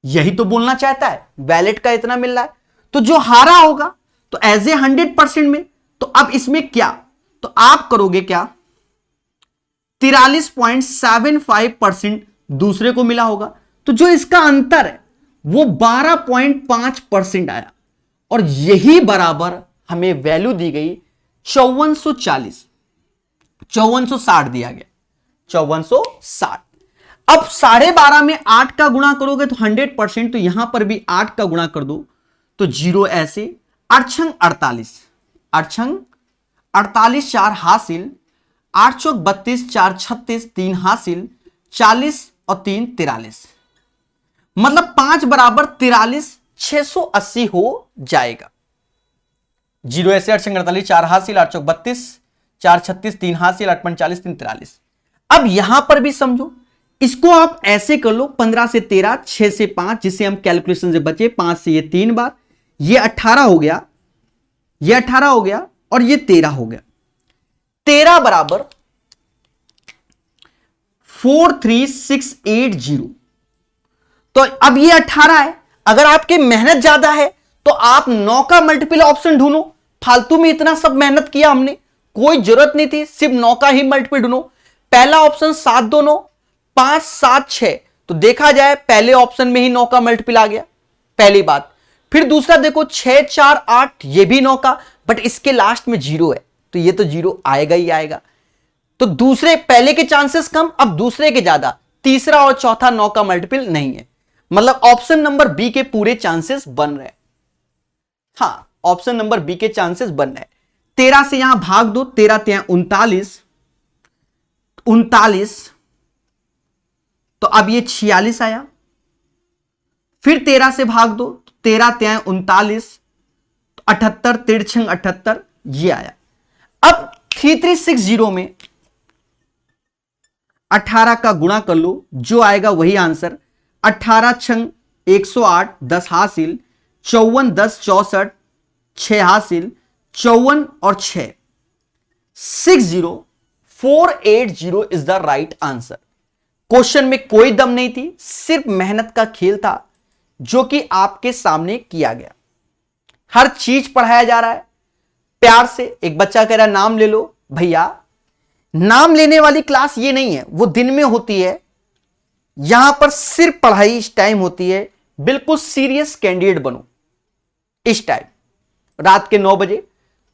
यही तो बोलना चाहता है, वैलेट का इतना मिल रहा है। तो जो हारा होगा तो एज ए 100% में, तो अब इसमें क्या, तो आप करोगे क्या, 43.75% दूसरे को मिला होगा। तो जो इसका अंतर है वो 12.5% आया, और यही बराबर हमें वैल्यू दी गई 5440, 5460 दिया गया, 5460। अब 12.5 में 8 का गुणा करोगे तो 100%, तो यहां पर भी 8 का गुणा कर दो तो 0 ऐसे, 8×6 48, 8×6 48, 4 हासिल, 8×4 32, 4 36, 3 हासिल, 40 और 3 43, मतलब 5 बराबर 43, 680 हो जाएगा। 0 ऐसे, 8×6 48, 4 हासिल, 8×4 32, 4 36, 3 हासिल, 8×40, 3 43। अब यहां पर भी समझो, इसको आप ऐसे कर लो, 15 से 13, 6 से 5, जिसे हम कैलकुलेशन से बचे, 5 से ये 3 बार, ये 18 हो गया, ये 18 हो गया, और ये 13 हो गया। 13 बराबर 43680। तो अब ये 18 है, अगर आपकी मेहनत ज्यादा है तो आप 9 का मल्टीपल ऑप्शन ढूंढो। फालतू में इतना सब मेहनत किया हमने, कोई जरूरत नहीं थी, सिर्फ 9 का ही मल्टीपल ढूंढो। पहला ऑप्शन 7 2 9, 5 7 6, तो देखा जाए पहले ऑप्शन में ही 9 का मल्टीपल आ गया, पहली बात। फिर दूसरा देखो 6 4 8, ये भी 9 का, बट इसके लास्ट में 0 है, तो ये तो 0 आएगा ही आएगा। तो दूसरे, पहले के चांसेस कम, अब दूसरे के ज्यादा। तीसरा और चौथा 9 का मल्टीपल नहीं है, मतलब ऑप्शन नंबर बी के पूरे चांसेस बन रहे हैं। हाँ, ऑप्शन नंबर बी के चांसेस बन रहे हैं। 13 से यहां भाग दो, 13 3 39, 39, तो अब ये 46 आया। फिर 13 से भाग दो, 13 3 39, 78, 13 78, ये आया। अब 3360 में 18 का गुणा कर लो, जो आएगा वही आंसर। 18 6 108, 10 हासिल, 54 10 64, 6 हासिल, 54 और 6 60480 is the right answer. Question में कोई दम नहीं थी, सिर्फ मेहनत का खेल था जो कि आपके सामने किया गया। हर चीज पढ़ाया जा रहा है प्यार से। एक बच्चा कह रहा है नाम ले लो, भैया नाम लेने वाली क्लास ये नहीं है, वो दिन में होती है। यहां पर सिर्फ पढ़ाई इस टाइम होती है। बिल्कुल सीरियस कैंडिडेट बनो इस टाइम। रात के 9 बजे,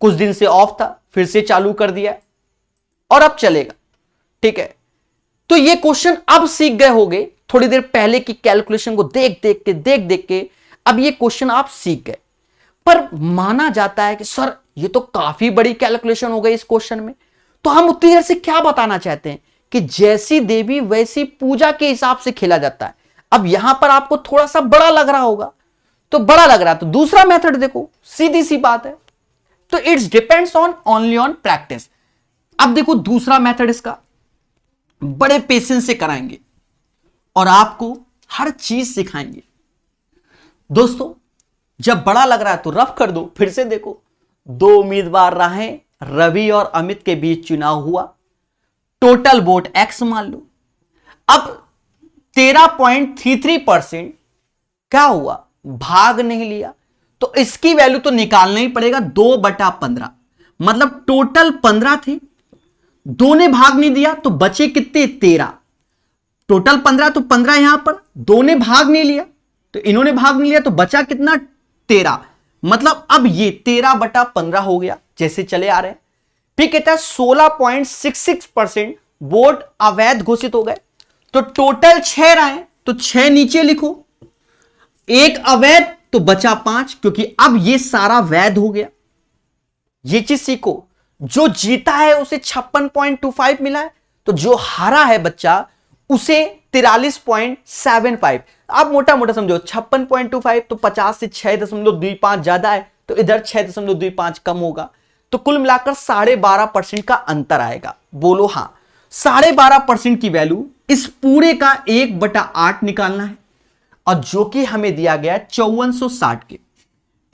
कुछ दिन से ऑफ था, फिर से चालू कर दिया और अब चलेगा। ठीक है, तो ये क्वेश्चन अब सीख गए होगे, थोड़ी देर पहले की कैलकुलेशन को देख देख के अब ये क्वेश्चन आप सीख गए। पर माना जाता है कि सर ये तो काफी बड़ी कैलकुलेशन हो गई इस क्वेश्चन में, तो हम उतनी देर से क्या बताना चाहते हैं कि जैसी देवी वैसी पूजा के हिसाब से खेला जाता है। अब यहां पर आपको थोड़ा सा बड़ा लग रहा होगा, तो बड़ा लग रहा है तो दूसरा मेथड देखो, सीधी सी बात है। तो it's depends on only on practice. अब देखो दूसरा मेथड इसका बड़े पेशेंस से कराएंगे और आपको हर चीज सिखाएंगे। दोस्तों जब बड़ा लग रहा है तो रफ कर दो। फिर से देखो, 2 उम्मीदवार रहे, रवि और अमित के बीच चुनाव हुआ, टोटल वोट X मान लो। अब 13.33% क्या हुआ, भाग नहीं लिया, तो इसकी वैल्यू तो निकालना ही पड़ेगा। 2/15 मतलब टोटल 15 थे, 2 ने भाग नहीं दिया तो बचे कितने, 13। टोटल 15, तो 15 यहां पर, 2 ने भाग नहीं लिया तो इन्होंने भाग नहीं लिया, तो बचा कितना, 13। मतलब अब ये 13/15 हो गया, जैसे चले आ रहे हैं। फिर कहता है 16.66% वोट अवैध घोषित हो गए। तो टोटल 6 रहे, तो 6 नीचे लिखो, एक अवैध तो बचा 5, क्योंकि अब ये सारा वैध हो गया। ये चीज सीखो, जो जीता है उसे 56.25 मिला है, तो जो हारा है बच्चा उसे 43.75। आप मोटा मोटा समझो 56.25, तो 50 से 6.25 ज्यादा है, तो इधर 6.25 कम होगा, तो कुल मिलाकर 12.5% का अंतर आएगा। बोलो हाँ, 12.5% की वैल्यू इस पूरे का 1/8 निकालना है, और जो कि हमें दिया गया 5460 के।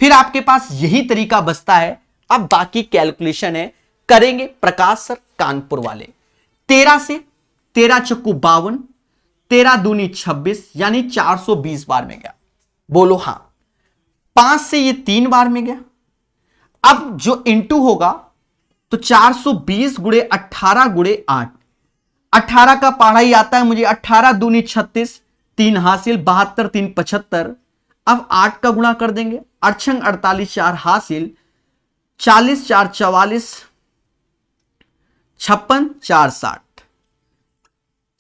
फिर आपके पास यही तरीका बचता है, अब बाकी कैलकुलेशन है करेंगे प्रकाश सर कानपुर वाले। 13 से 13 चक्कू 52, 13 दूनी 26, यानी 420 बार में गया। बोलो हां। 5 से ये 3 बार में गया। अब जो इंटू होगा तो 420 गुणे 18 गुणे 8, 18 का पढ़ा ही आता है मुझे, 18 दूनी 36, 3 हासिल, 72 3 75। अब 8 का गुणा कर देंगे, 8 48, 4 हासिल, 40 4 44, 56 4 60।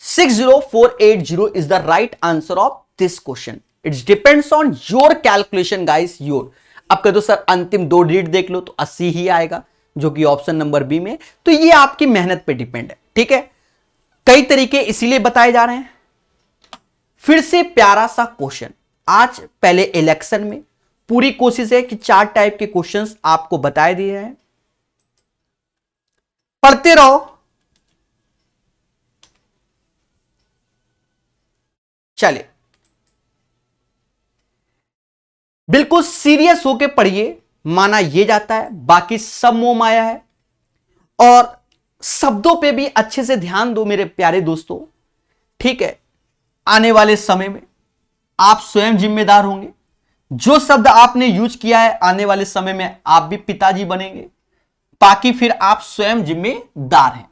60480 is the right answer of this question. It depends on your calculation guys, your। अब कह दो सर अंतिम 2 डिजिट देख लो तो 80 ही आएगा, जो कि ऑप्शन नंबर बी में। तो ये आपकी मेहनत पे डिपेंड है, ठीक है। कई तरीके इसीलिए बताए जा रहे हैं। फिर से प्यारा सा क्वेश्चन आज पहले इलेक्शन में, पूरी कोशिश है कि 4 टाइप के क्वेश्चंस आपको बताए दिए हैं, पढ़ते रहो। चलिए बिल्कुल सीरियस होके पढ़िए, माना यह जाता है, बाकी सब मोह माया है। और शब्दों पे भी अच्छे से ध्यान दो मेरे प्यारे दोस्तों, ठीक है। आने वाले समय में आप स्वयं जिम्मेदार होंगे। जो शब्द आपने यूज किया है, आने वाले समय में आप भी पिताजी बनेंगे, बाकी फिर आप स्वयं जिम्मेदार हैं।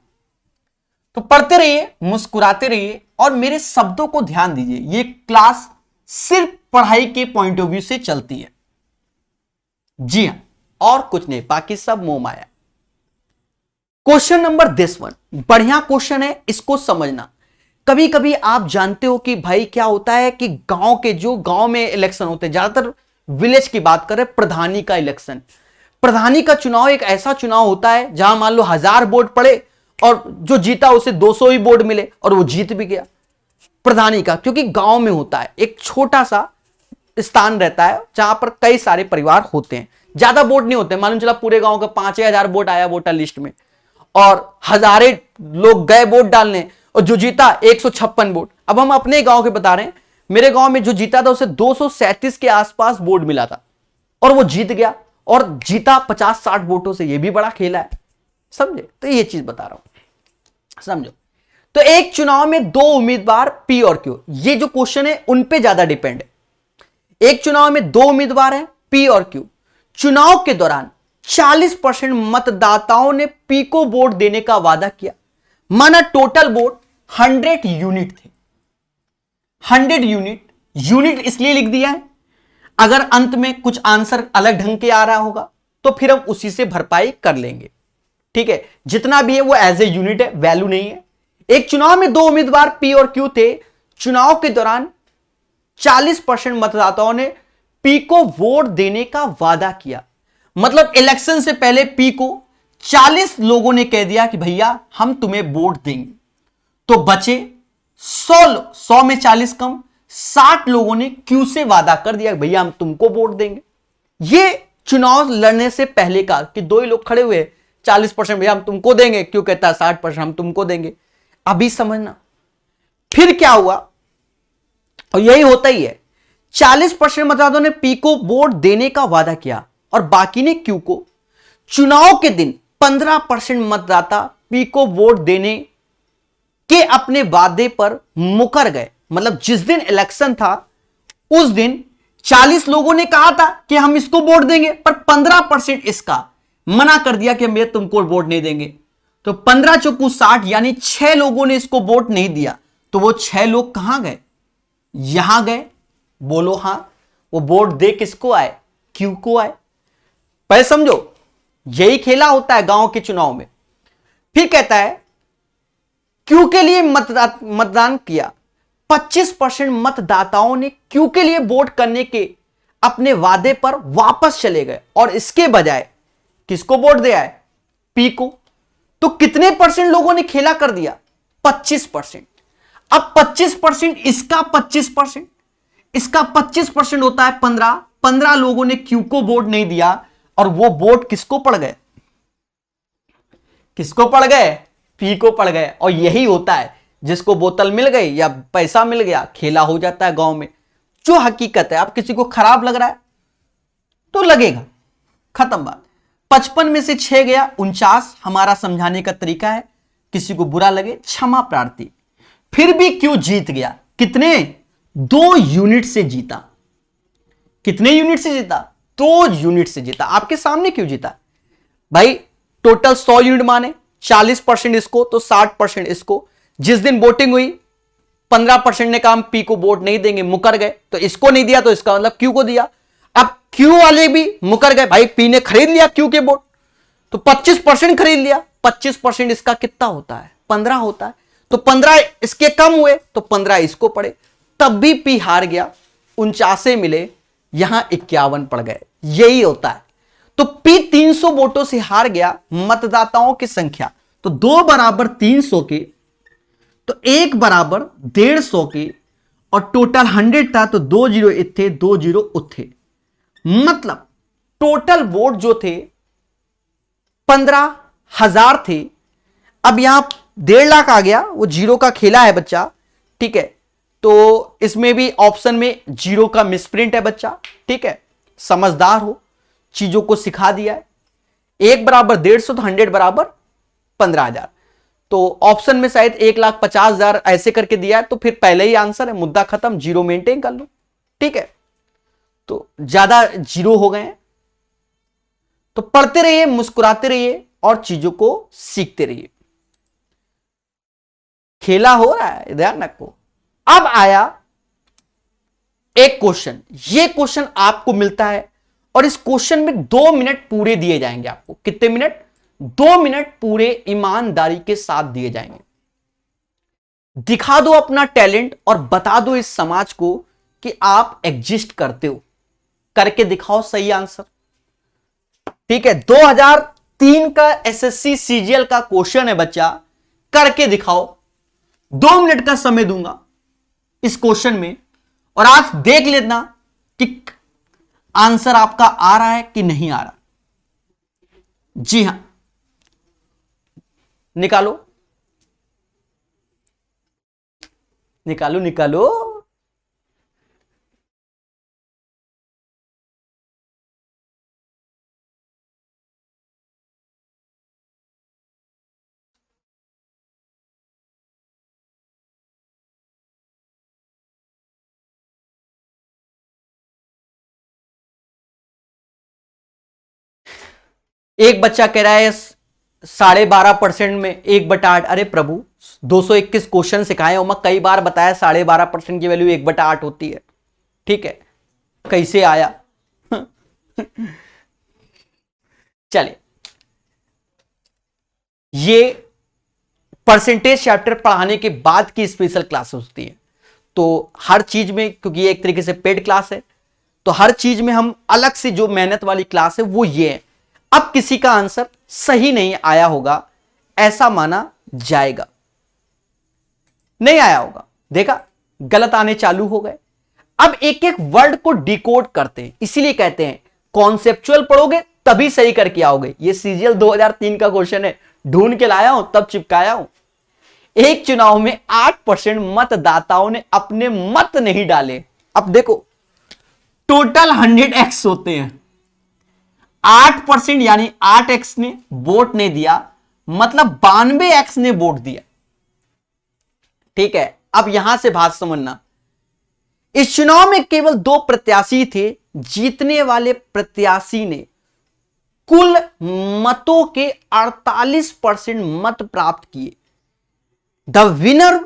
तो पढ़ते रहिए, मुस्कुराते रहिए, और मेरे शब्दों को ध्यान दीजिए। ये क्लास सिर्फ पढ़ाई के पॉइंट ऑफ व्यू से चलती है, जी हां, और कुछ नहीं, बाकी सब मोह माया। क्वेश्चन नंबर दिस वन, बढ़िया क्वेश्चन है, इसको समझना। कभी कभी आप जानते हो कि भाई क्या होता है कि गांव में इलेक्शन होते हैं, ज्यादातर विलेज की बात करें, प्रधानी का इलेक्शन, प्रधानी का चुनाव एक ऐसा चुनाव होता है जहां मान लो 1000 वोट पड़े और जो जीता उसे 200 ही वोट मिले और वो जीत भी गया। प्रधानी का, क्योंकि गांव में होता है, एक छोटा सा स्थान रहता है जहां पर कई सारे परिवार होते हैं, ज्यादा वोट नहीं होते, मालूम चला पूरे गांव का 5000 वोट आया वोटर लिस्ट में, और हजारे लोग गए वोट डालने, और जो जीता 156 वोट। अब हम अपने गांव के बता रहे हैं, मेरे गांव में जो जीता था उसे 237 के आसपास वोट मिला था, और वो जीत गया, और जीता 50-60 वोटों से। ये भी बड़ा खेला है, समझे। तो ये चीज बता रहा हूं, समझो। तो एक चुनाव में 2 उम्मीदवार पी और क्यू, ये जो क्वेश्चन है उन पे ज्यादा डिपेंड है। एक चुनाव में 2 उम्मीदवार हैं पी और क्यू। चुनाव के दौरान 40% मतदाताओं ने पी को वोट देने का वादा किया, माना टोटल वोट 100 यूनिट थे। 100 यूनिट इसलिए लिख दिया है, अगर अंत में कुछ आंसर अलग ढंग के आ रहा होगा तो फिर हम उसी से भरपाई कर लेंगे, ठीक है। जितना भी है वो एज ए यूनिट है, वैल्यू नहीं है। एक चुनाव में 2 उम्मीदवार पी और क्यू थे। चुनाव के दौरान 40% मतदाताओं ने पी को वोट देने का वादा किया, मतलब इलेक्शन से पहले पी को 40 लोगों ने कह दिया कि भैया हम तुम्हें वोट देंगे, तो बचे 100 में 40 कम, 60 लोगों ने क्यू से वादा कर दिया भैया हम तुमको वोट देंगे। ये चुनाव लड़ने से पहले का कि 2 ही लोग खड़े हुए, 40% भैया हम तुमको देंगे, क्यों कहता है 60% हम तुमको देंगे। अभी समझना फिर क्या हुआ, और यही होता ही है। 40% मतदाताओं ने पी को वोट देने का वादा किया और बाकी ने क्यू को। चुनाव के दिन 15% मतदाता पी को वोट देने के अपने वादे पर मुकर गए, मतलब जिस दिन इलेक्शन था उस दिन 40 लोगों ने कहा था कि हम इसको वोट देंगे, पर 15% इसका मना कर दिया कि हम तुमको वोट नहीं देंगे। तो 15 चौकू 60, यानी 6 लोगों ने इसको वोट नहीं दिया। तो वो 6 लोग कहां गए, यहां गए। बोलो हां, वो वोट दे किसको आए, क्यू को आए। पहले समझो, यही खेला होता है गांव के चुनाव में। फिर कहता है क्यू के लिए मतदान किया, 25% मतदाताओं ने क्यू के लिए वोट करने के अपने वादे पर वापस चले गए और इसके बजाय किसको वोट दिया है? पी को। तो कितने परसेंट लोगों ने खेला कर दिया? 25%। अब 25%, इसका 25%, इसका 25% होता है 15। 15 लोगों ने क्यू को वोट नहीं दिया और वो वोट किसको पड़ गए? किसको पड़ गए? पी को पड़ गए। और यही होता है, जिसको बोतल मिल गई या पैसा मिल गया, खेला हो जाता है गांव में। जो हकीकत है, आप किसी को खराब लग रहा है तो लगेगा, खत्म बात। 55 में से 6 गया, 49 हमारा समझाने का तरीका है। किसी को बुरा लगे क्षमा प्रार्थी। फिर भी क्यों जीत गया? कितने? 2 यूनिट से जीता। कितने यूनिट से जीता? 2 यूनिट से जीता। आपके सामने क्यों जीता भाई? टोटल 100 यूनिट माने, 40% इसको तो 60% इसको। जिस दिन वोटिंग हुई 15% ने कहा हम पी को वोट नहीं देंगे, मुकर गए, तो इसको नहीं दिया तो इसका मतलब क्यू को दिया। अब क्यू वाले भी मुकर गए, भाई पी ने खरीद लिया क्यू के वोट, तो 25% खरीद लिया। 25% इसका कितना होता है? 15 होता है। तो 15 इसके कम हुए तो 15 इसको पड़े, तब भी पी हार गया। 49 मिले, यहां 51 पड़ गए। यही होता है। तो पी 300 वोटों से हार गया। मतदाताओं की संख्या तो 2 बराबर 300 के, तो 1 बराबर 150 के, और टोटल 100 था तो 2 जीरो इथे, 2 जीरो उथे। मतलब टोटल वोट जो थे 15,000 थे। अब यहां 1.5 लाख आ गया, वो जीरो का खेला है बच्चा, ठीक है। तो इसमें भी ऑप्शन में जीरो का मिसप्रिंट है बच्चा, ठीक है। समझदार हो, चीजों को सिखा दिया है। 1 बराबर 150 तो 100 बराबर 15,000। तो ऑप्शन में शायद 1,50,000 ऐसे करके दिया है, तो फिर पहले ही आंसर है, मुद्दा खत्म, जीरो मेंटेन कर लो, ठीक है। तो ज्यादा जीरो हो गए हैं, तो पढ़ते रहिए, मुस्कुराते रहिए और चीजों को सीखते रहिए। खेला हो रहा है, ध्यान रखो। अब आया एक क्वेश्चन। ये क्वेश्चन आपको मिलता है और इस क्वेश्चन में 2 मिनट पूरे दिए जाएंगे आपको। कितने मिनट? 2 मिनट पूरे ईमानदारी के साथ दिए जाएंगे। दिखा दो अपना टैलेंट और बता दो इस समाज को कि आप एग्जिस्ट करते हो। करके दिखाओ सही आंसर, ठीक है। 2003 का एसएससी सीजीएल का क्वेश्चन है बच्चा, करके दिखाओ। 2 मिनट का समय दूंगा इस क्वेश्चन में, और आज देख लेना कि आंसर आपका आ रहा है कि नहीं आ रहा। जी हां, निकालो निकालो निकालो। एक बच्चा कह रहा है 12.5% में 1/8। अरे प्रभु, 221 क्वेश्चन सिखाए और मैं कई बार बताया 12.5% की वैल्यू 1/8 होती है, ठीक है। कैसे आया? चलिए, ये परसेंटेज चैप्टर पढ़ाने के बाद की स्पेशल क्लास होती है। तो हर चीज में, क्योंकि ये एक तरीके से पेड क्लास है, तो हर चीज में हम अलग से जो मेहनत वाली क्लास है वो ये है। अब किसी का आंसर सही नहीं आया होगा ऐसा माना जाएगा। नहीं आया होगा, देखा, गलत आने चालू हो गए। अब एक एक वर्ड को डिकोड करते हैं, इसीलिए कहते हैं कॉन्सेप्चुअल पढ़ोगे तभी सही करके आओगे। ये सीजीएल 2003 का क्वेश्चन है, ढूंढ के लाया हूं तब चिपकाया हूं। एक चुनाव में 8% मतदाताओं ने अपने मत नहीं डाले। अब देखो, टोटल 100x होते हैं, 8% यानी 8x ने वोट नहीं दिया, मतलब 92x ने वोट दिया, ठीक है। अब यहां से बात समझना, इस चुनाव में केवल 2 प्रत्याशी थे। जीतने वाले प्रत्याशी ने कुल मतों के 48% मत प्राप्त किए। The winner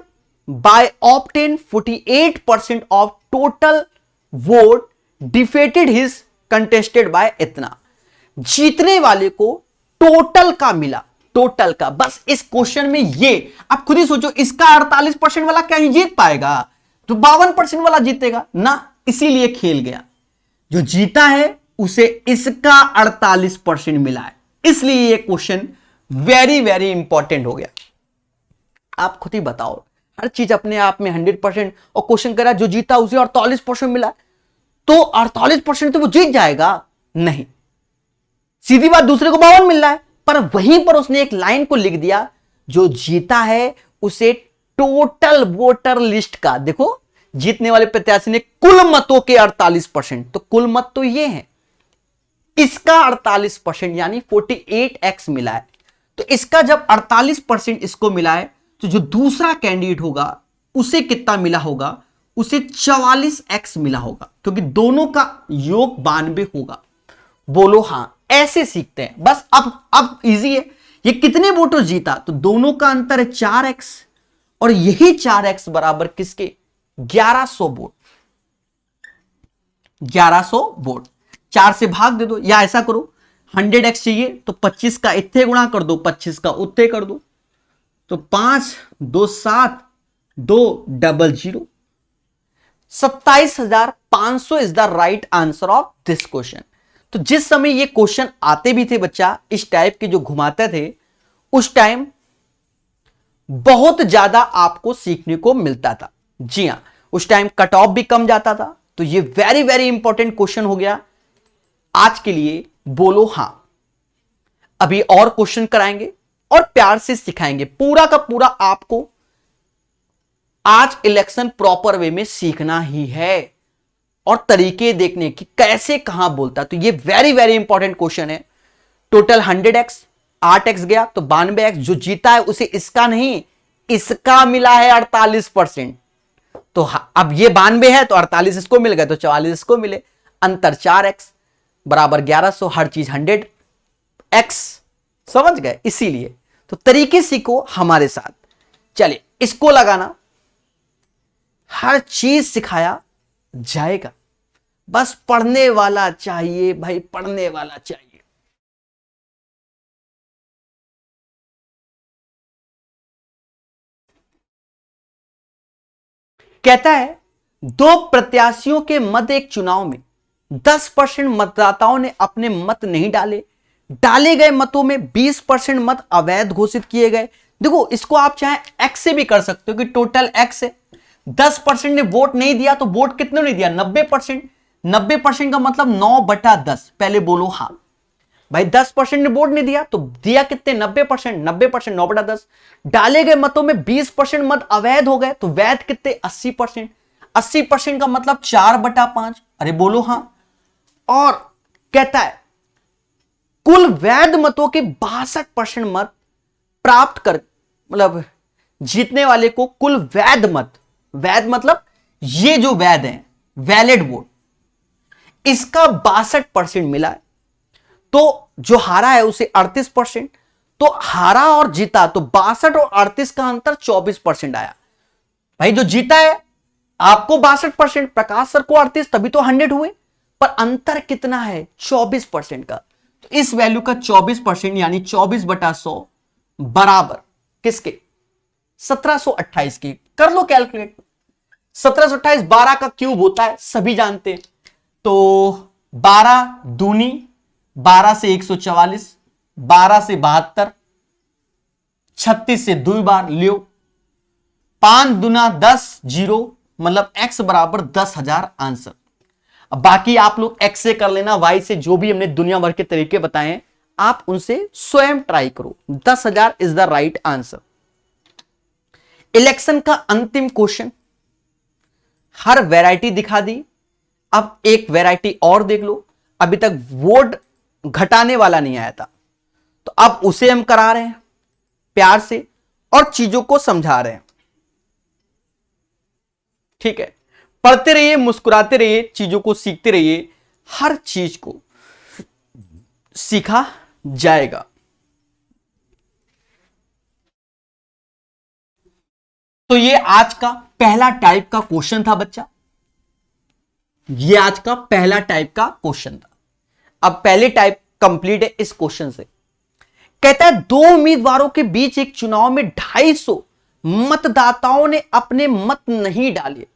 by obtain 48% of total vote defeated his contested by इतना। जीतने वाले को टोटल का मिला, टोटल का। बस इस क्वेश्चन में ये आप खुद ही सोचो, इसका 48% वाला क्या ही जीत पाएगा? तो 52% वाला जीतेगा ना, इसीलिए खेल गया। जो जीता है उसे इसका 48% मिला है, इसलिए ये क्वेश्चन वेरी वेरी इंपॉर्टेंट हो गया। आप खुद ही बताओ, हर चीज अपने आप में 100% और क्वेश्चन करा जो जीता उसे 48% मिला, तो 48% तो वो जीत जाएगा? नहीं, सीधी बात, दूसरे को 52 मिल रहा है, पर वहीं पर उसने एक लाइन को लिख दिया, जो जीता है उसे टोटल वोटर लिस्ट का, देखो जीतने वाले प्रत्याशी ने कुल मतों के 48%, तो कुल मत तो ये है, इसका 48% यानी 48x मिला है। तो इसका जब 48% इसको मिला है, तो जो दूसरा कैंडिडेट होगा उसे कितना मिला होगा? उसे 44x मिला होगा, क्योंकि दोनों का योग 92 होगा। बोलो हां। ऐसे सीखते हैं बस। अब इजी है, ये कितने वोटों जीता? तो दोनों का अंतर है 4x, और यही 4x बराबर किसके? 1100 वोट। 1100 वोट 4 से भाग दे दो, या ऐसा करो 100x चाहिए तो 25 का इतने गुणा कर दो, 25 का उत्ते कर दो, तो 5 2 7 2 00, 27,500 is the right answer of this question. तो जिस समय ये क्वेश्चन आते भी थे बच्चा, इस टाइप के जो घुमाते थे, उस टाइम बहुत ज्यादा आपको सीखने को मिलता था। जी हां, उस टाइम कट ऑफ भी कम जाता था। तो ये वेरी वेरी इंपॉर्टेंट क्वेश्चन हो गया आज के लिए। बोलो हां। अभी और क्वेश्चन कराएंगे और प्यार से सिखाएंगे, पूरा का पूरा आपको आज इलेक्शन प्रॉपर वे में सीखना ही है, और तरीके देखने की कैसे कहां बोलता। तो ये वेरी वेरी इंपॉर्टेंट क्वेश्चन है। टोटल 100x, 8x गया तो 92x, जो जीता है उसे इसका नहीं इसका मिला है 48%। तो अब ये 92 है तो 48 इसको मिल गए, तो 44 इसको मिले, अंतर 4x बराबर 1100, हर चीज 100x, समझ गए? इसीलिए तो तरीके सीखो हमारे साथ। चलिए इसको लगाना, हर चीज सिखाया जाएगा, बस पढ़ने वाला चाहिए भाई, पढ़ने वाला चाहिए। कहता है 2 प्रत्याशियों के मध्य एक चुनाव में 10% मतदाताओं ने अपने मत नहीं डाले, डाले गए मतों में 20% मत अवैध घोषित किए गए। देखो इसको आप चाहे x से भी कर सकते हो कि टोटल x है, 10% ने वोट नहीं दिया, तो वोट कितने ने दिया? 90%। 90% का मतलब 9/10। पहले बोलो हां भाई, 10% ने वोट नहीं दिया तो दिया कितने? 90%। 90% 9/10। डाले गए मतों में 20% मत अवैध हो गए, तो वैध कितने? 80%। 80% का मतलब 4/5। अरे बोलो हां। और कहता है कुल वैध मतों के 62% मत प्राप्त कर, मतलब जीतने वाले को कुल वैध मत, वैध मतलब ये जो वैध है, वैलिड वोट, इसका 62% मिला है। तो जो हारा है उसे 38%। तो हारा और जीता, तो 62 और 38 का अंतर 24% आया। भाई जो जीता है आपको 62%, प्रकाश सर को 38, तभी तो 100 हुए, पर अंतर कितना है? 24% का। तो इस वैल्यू का 24% यानी 24/100 बराबर किसके? 1728 की। कर लो कैलकुलेट। 1728 12 का क्यूब होता है, सभी जानते हैं। तो 12 दूनी, 12 से 144, 12 से 72, 36 से 2 बार लियो, 5 दूना 10, 0, मतलब x बराबर 10,000 आंसर। अब बाकी आप लोग x से कर लेना, y से, जो भी हमने दुनिया भर के तरीके बताए हैं आप उनसे स्वयं ट्राई करो। 10,000 is the right answer. Election का अंतिम क्वेश्चन, हर वैरायटी दिखा दी, अब एक वैरायटी और देख लो। अभी तक वोट घटाने वाला नहीं आया था, तो अब उसे हम करा रहे हैं प्यार से और चीजों को समझा रहे हैं। ठीक है, पढ़ते रहिए, मुस्कुराते रहिए, चीजों को सीखते रहिए, हर चीज को सीखा जाएगा। तो ये आज का पहला टाइप का क्वेश्चन था बच्चा, ये आज का पहला टाइप का क्वेश्चन था। अब पहले टाइप कंप्लीट है इस क्वेश्चन से। कहता है 2 उम्मीदवारों के बीच एक चुनाव में 250 मतदाताओं ने अपने मत नहीं डाले।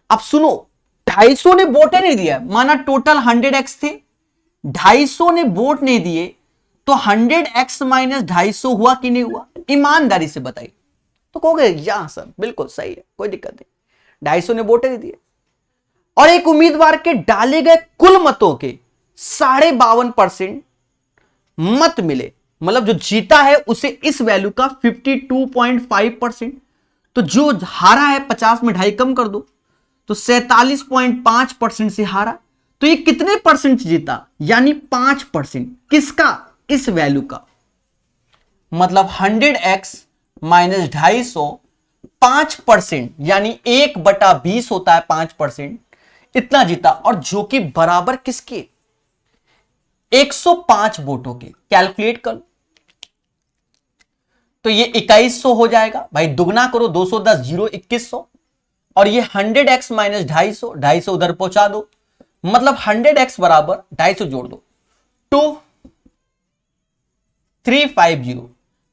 अब सुनो, 250 ने वोट नहीं दिया, माना टोटल 100x थे, 250 ने वोट नहीं दिए, तो 100x माइनस 250 हुआ कि नहीं हुआ? ईमानदारी से बताइए। तो कहोगे या सर बिल्कुल सही है, कोई दिक्कत नहीं, 250 ने वोट नहीं दिए और एक उम्मीदवार के डाले गए कुल मतों के 52.5% मत मिले, मतलब जो जीता है उसे इस वैल्यू का 52.5%, तो जो हारा है 50 में 2.5 कम कर दो तो 47.5% से हारा, तो ये कितने परसेंट जीता? यानी 5%। किसका? इस वैल्यू का, मतलब 100x माइनस 250 5%, यानी 1/20 होता है 5%, इतना जीता, और जो कि बराबर किसके? 105 वोटों के। कैलकुलेट कर लो तो ये 2100 हो जाएगा भाई, दुगना करो, 210 0 2100, और ये 100x माइनस 250, 250 उधर पहुंचा दो, मतलब 100x बराबर 250 जोड़ दो 2350,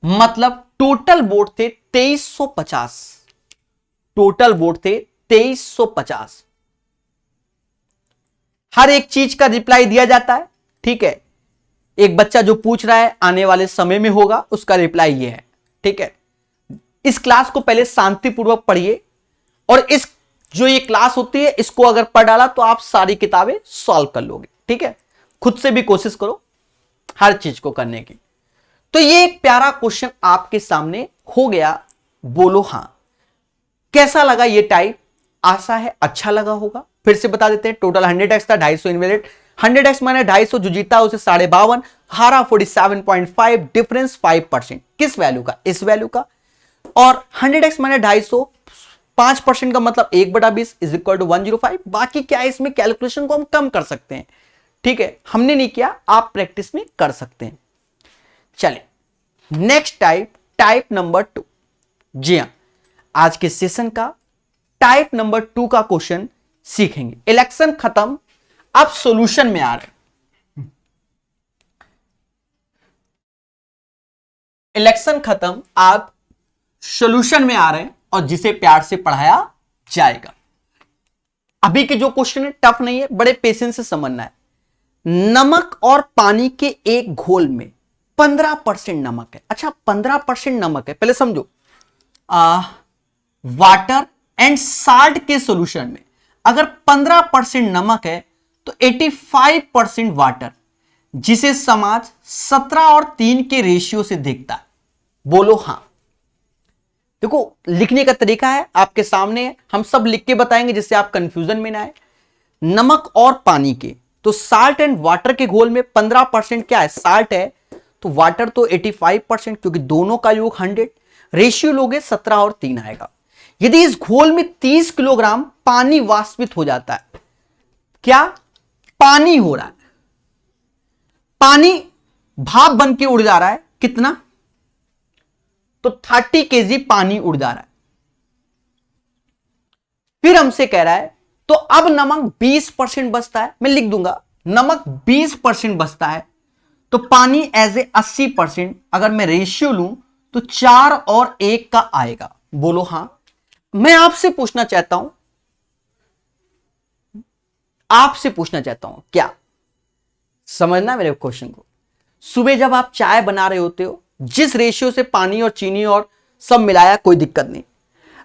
मतलब टोटल वोट थे 2350, टोटल वोट थे 2350। हर एक चीज का रिप्लाई दिया जाता है, ठीक है। एक बच्चा जो पूछ रहा है आने वाले समय में होगा, उसका रिप्लाई ये है, ठीक है। इस क्लास को पहले शांतिपूर्वक पढ़िए, और इस जो ये क्लास होती है इसको अगर पढ़ डाला तो आप सारी किताबें सॉल्व कर लोगे, ठीक है। खुद से भी कोशिश करो हर चीज को करने की। तो ये एक प्यारा क्वेश्चन आपके सामने हो गया, बोलो हां। कैसा लगा ये टाइप? आशा है अच्छा लगा होगा। फिर से बता देते हैं, टोटल 100x था, 250 इनवैलिड, 100x माने 250, जो जीता उसे 52, हारा 47.5, डिफरेंस 5%। किस वैल्यू का? इस वैल्यू का। और 100x माने 250, 5% का मतलब 1/20 इज इक्वल टू 105। बाकी क्या है, इसमें कैलकुलेशन को हम कम कर सकते हैं, ठीक है। हमने नहीं किया, आप प्रैक्टिस में कर सकते हैं। चले नेक्स्ट टाइप, टाइप नंबर 2। जी हां, आज के सेशन का टाइप नंबर 2 का क्वेश्चन सीखेंगे। इलेक्शन खत्म, अब सॉल्यूशन में आ रहे हैं। इलेक्शन खत्म, आप सॉल्यूशन में आ रहे हैं, और जिसे प्यार से पढ़ाया जाएगा। अभी के जो क्वेश्चन है टफ नहीं है, बड़े पेशेंस से समझना है। नमक और पानी के एक घोल में 15% नमक है। अच्छा 15% नमक है, पहले समझो। वाटर एंड साल्ट के सॉल्यूशन में अगर 15% नमक है तो 85% वाटर, जिसे समाज 17 और 3 के रेशियो से देखता है। बोलो हां। देखो लिखने का तरीका है आपके सामने है, हम सब लिख के बताएंगे जिससे आप कंफ्यूजन में ना आए। नमक और पानी के, तो साल्ट एंड वाटर के घोल में 15% क्या है? साल्ट है, तो वाटर तो 85%, क्योंकि दोनों का योग 100, रेशियो लोगे 17 और 3 आएगा। यदि इस घोल में 30 किलोग्राम पानी वाष्पित हो जाता है, क्या पानी हो रहा है, पानी भाप बन के उड़ जा रहा है, कितना? तो 30 केजी पानी उड़ जा रहा है। फिर हमसे कह रहा है तो अब नमक 20% बचता है, मैं लिख दूंगा नमक 20% बचता है, तो पानी एज ए 80%। अगर मैं रेशियो लूं तो 4 और 1 का आएगा। बोलो हां। मैं आपसे पूछना चाहता हूं, क्या समझना मेरे क्वेश्चन को। सुबह जब आप चाय बना रहे होते हो, जिस रेशियो से पानी और चीनी और सब मिलाया, कोई दिक्कत नहीं।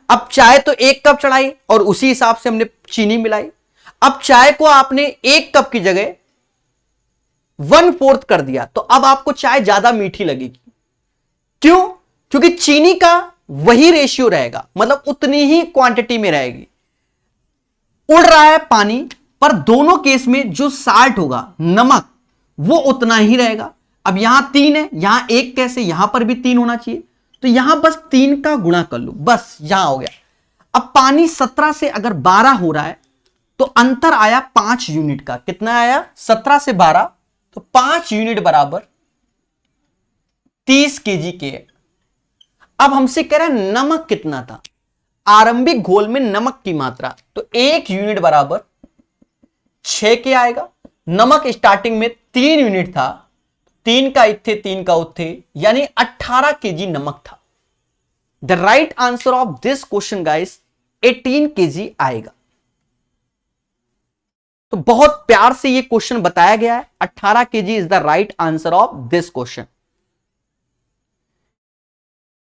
अब चाय तो 1 कप चढ़ाई और उसी हिसाब से हमने चीनी मिलाई। अब चाय को आपने 1 कप की जगह 1/4 कर दिया, तो अब आपको चाय ज्यादा मीठी लगेगी। क्यों? क्योंकि चीनी का वही रेशियो रहेगा, मतलब उतनी ही क्वांटिटी में रहेगी। उड़ रहा है पानी, पर दोनों केस में जो साल्ट होगा, नमक, वो उतना ही रहेगा। अब यहां 3 है, यहां 1 कैसे? यहां पर भी 3 होना चाहिए, तो यहां बस 3 का गुणा कर लो, बस यहां हो गया। अब पानी 17 से अगर 12 हो रहा है तो अंतर आया 5 यूनिट का। कितना आया? 17 से 12, तो 5 यूनिट बराबर 30 केजी के। अब हमसे कह रहा है नमक कितना था, आरंभिक घोल में नमक की मात्रा, तो 1 यूनिट बराबर 6 के आएगा। नमक स्टार्टिंग में 3 यूनिट था, 3 का इत्थे 3 का उत्थे, यानी 18 केजी नमक था। The right answer of this question guys 18 KG आएगा। तो बहुत प्यार से ये क्वेश्चन बताया गया है। 18 KG is the right answer of this question.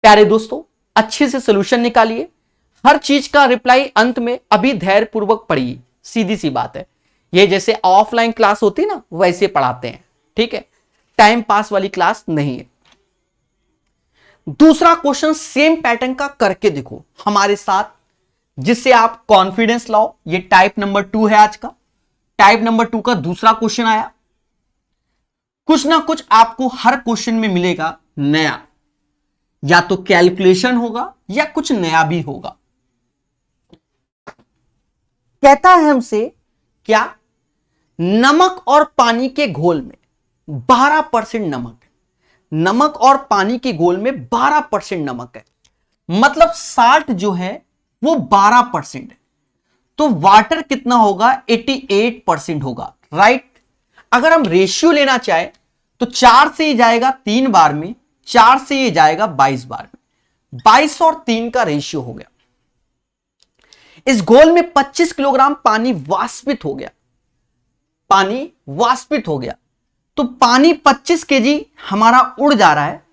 प्यारे दोस्तों, अच्छे से सोल्यूशन निकालिए, हर चीज का रिप्लाई अंत में अभी धैर्य पूर्वक पढ़िए। सीधी सी बात है, ये जैसे ऑफलाइन क्लास होती ना वैसे पढ़ाते हैं, ठीक है, टाइम पास वाली क्लास नहीं है। दूसरा क्वेश्चन सेम पैटर्न का करके देखो हमारे साथ, जिससे आप कॉन्फिडेंस लाओ। ये टाइप नंबर 2 है आज का। टाइप नंबर 2 का दूसरा क्वेश्चन आया। कुछ ना कुछ आपको हर क्वेश्चन में मिलेगा नया, या तो कैलकुलेशन होगा या कुछ नया भी होगा। कहता है हमसे क्या, नमक और पानी के घोल में 12% नमक है। नमक और पानी के घोल में 12% नमक है, मतलब साल्ट जो है वो 12% है। तो वाटर कितना होगा, 88% होगा, राइट। अगर हम रेशियो लेना चाहे तो 4 से ये जाएगा 3 बार में, 4 से ये जाएगा 22 बार में, 22 और 3 का रेशियो हो गया। इस घोल में 25 किलोग्राम पानी वाष्पित हो गया। पानी वाष्पित हो गया, तो पानी 25 केजी हमारा उड़ जा रहा है,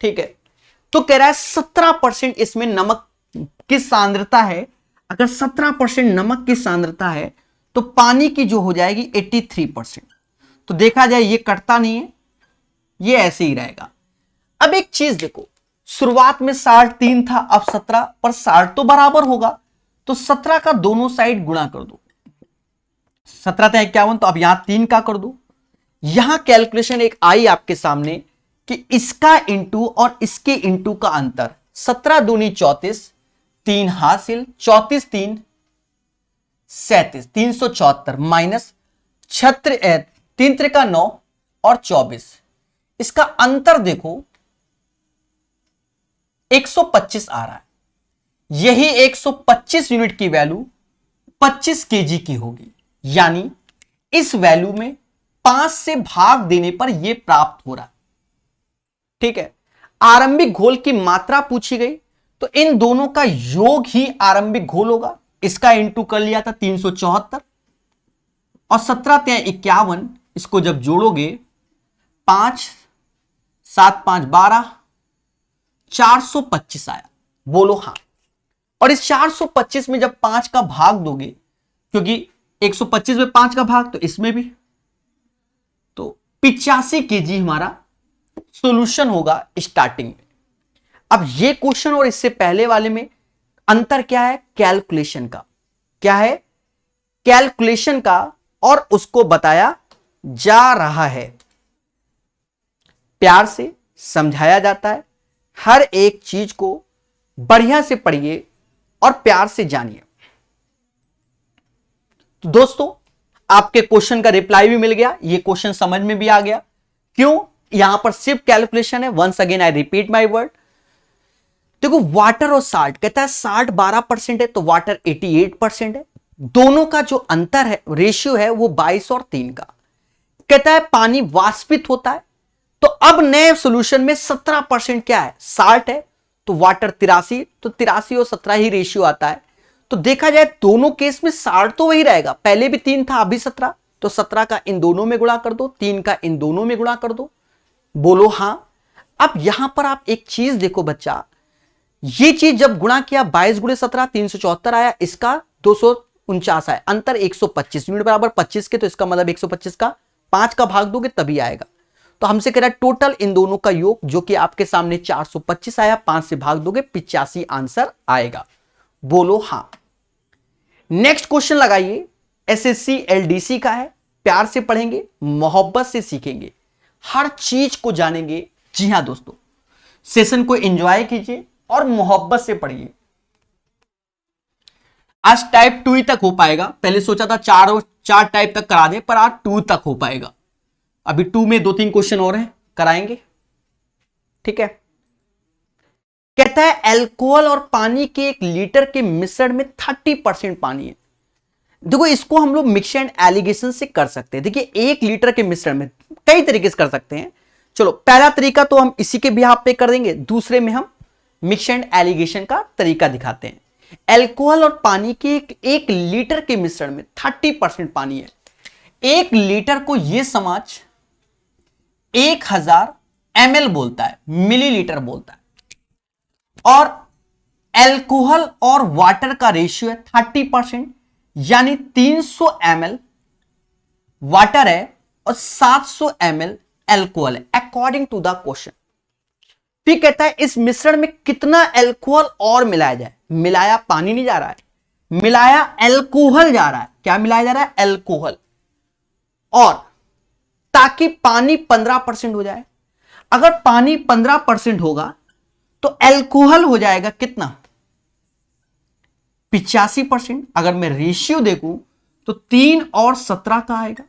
ठीक है। तो कह रहा है 17% इसमें नमक की सांद्रता है। अगर 17% नमक की सांद्रता है तो पानी की जो हो जाएगी 83%। तो देखा जाए ये कटता नहीं है, ये ऐसे ही रहेगा। अब एक चीज देखो, शुरुआत में साल्ट 3 था, अब 17, पर साल्ट तो बराबर होगा, तो 17 का दोनों साइड गुणा कर दो। 17 × 51, तो अब यहां 3 का कर दो। यहां कैलकुलेशन एक आई आपके सामने कि इसका इंटू और इसके इंटू का अंतर, 17 दूनी 34, 3 हासिल, 34 3 37, 374 माइनस 3 त्रिका 9 और 24, इसका अंतर देखो 125 आ रहा है। यही 125 यूनिट की वैल्यू 25 केजी की होगी, यानी इस वैल्यू में 5 से भाग देने पर यह प्राप्त हो रहा है, ठीक है। आरंभिक घोल की मात्रा पूछी गई, तो इन दोनों का योग ही आरंभिक घोल होगा। इसका इंटू कर लिया था 374 और 17 × 51, इसको जब जोड़ोगे 5 7 5 12, 425 आया। बोलो हाँ। और इस 425 में जब 5 का भाग दोगे, क्योंकि 125 में 5 का भाग तो इसमें भी, तो 85 केजी हमारा सॉल्यूशन होगा स्टार्टिंग में। अब ये क्वेश्चन और इससे पहले वाले में अंतर क्या है, कैलकुलेशन का। क्या है, कैलकुलेशन का, और उसको बताया जा रहा है। प्यार से समझाया जाता है, हर एक चीज को बढ़िया से पढ़िए और प्यार से जानिए। तो दोस्तों, आपके क्वेश्चन का रिप्लाई भी मिल गया, ये क्वेश्चन समझ में भी आ गया। क्यों, यहां पर सिर्फ कैलकुलेशन है। Once again I repeat my word. देखो, वाटर और साल्ट, कहता है साल्ट 12% है तो वाटर 88% है। दोनों का जो अंतर है, रेशियो है, वो 22 और 3 का। कहता है पानी वाष्पित होता है, तो अब नए सॉल्यूशन में 17% क्या है, साल्ट है, तो वाटर 83, तो 83 और 17 ही रेशियो आता है। तो देखा जाए दोनों केस में साल्ट तो वही रहेगा, पहले भी 3 था अभी 17, तो 17 का इन दोनों में गुणा कर दो, 3 का इन दोनों में गुणा कर दो। बोलो हां। अब यहां पर आप एक चीज देखो बच्चा, ये चीज जब गुणा किया 22 × 17 374 आया, इसका 249 आया, अंतर 125 यूनिट बराबर 25 के, तो इसका मतलब 125 का 5 का भाग दोगे तभी आएगा। तो हमसे कह रहा है टोटल इन दोनों का योग, जो कि आपके सामने 425 आया, 5 से भाग दोगे 85 आंसर आएगा। बोलो हां। नेक्स्ट क्वेश्चन लगाइए, एसएससी एलडीसी का है। प्यार से पढ़ेंगे, मोहब्बत से सीखेंगे, हर चीज को जानेंगे। जी हां दोस्तों, सेशन को एंजॉय कीजिए और मोहब्बत से पढ़िए। आज टाइप 2 तक हो पाएगा, पहले सोचा था 4 टाइप तक करा दे, पर आज 2 तक हो पाएगा। अभी 2 में 2-3 क्वेश्चन और हैं, कराएंगे, ठीक है। कहता है अल्कोहल और पानी के 1 लीटर के मिश्रण में 30% पानी है। देखो, इसको हम लोग मिक्स एंड एलिगेशन से कर सकते हैं। देखिए, 1 लीटर के मिश्रण में कई तरीके से कर सकते हैं। चलो, पहला तरीका तो हम इसी के बिहाफ पे कर देंगे, दूसरे में हम मिक्स एंड एलिगेशन का तरीका दिखाते हैं। एल्कोहल और पानी के एक लीटर के मिश्रण में 30% पानी है। 1 लीटर को ये समाज 1000 ml बोलता है, मिलीलीटर बोलता है। और एल्कोहल और वाटर का रेशियो है 30%, यानी 300 ml वाटर है और 700 ml एल्कोहल है, अकॉर्डिंग टू द क्वेश्चन। फिर कहता है इस मिश्रण में कितना एल्कोहल और मिलाया जाए। मिलाया पानी नहीं जा रहा है, मिलाया एल्कोहल जा रहा है। क्या मिलाया जा रहा है? एल्कोहल। और ताकि पानी 15% हो जाए। अगर पानी 15% होगा तो एल्कोहल हो जाएगा कितना? 85%। अगर मैं रेशियो देखूं तो 3 और 17 का आएगा।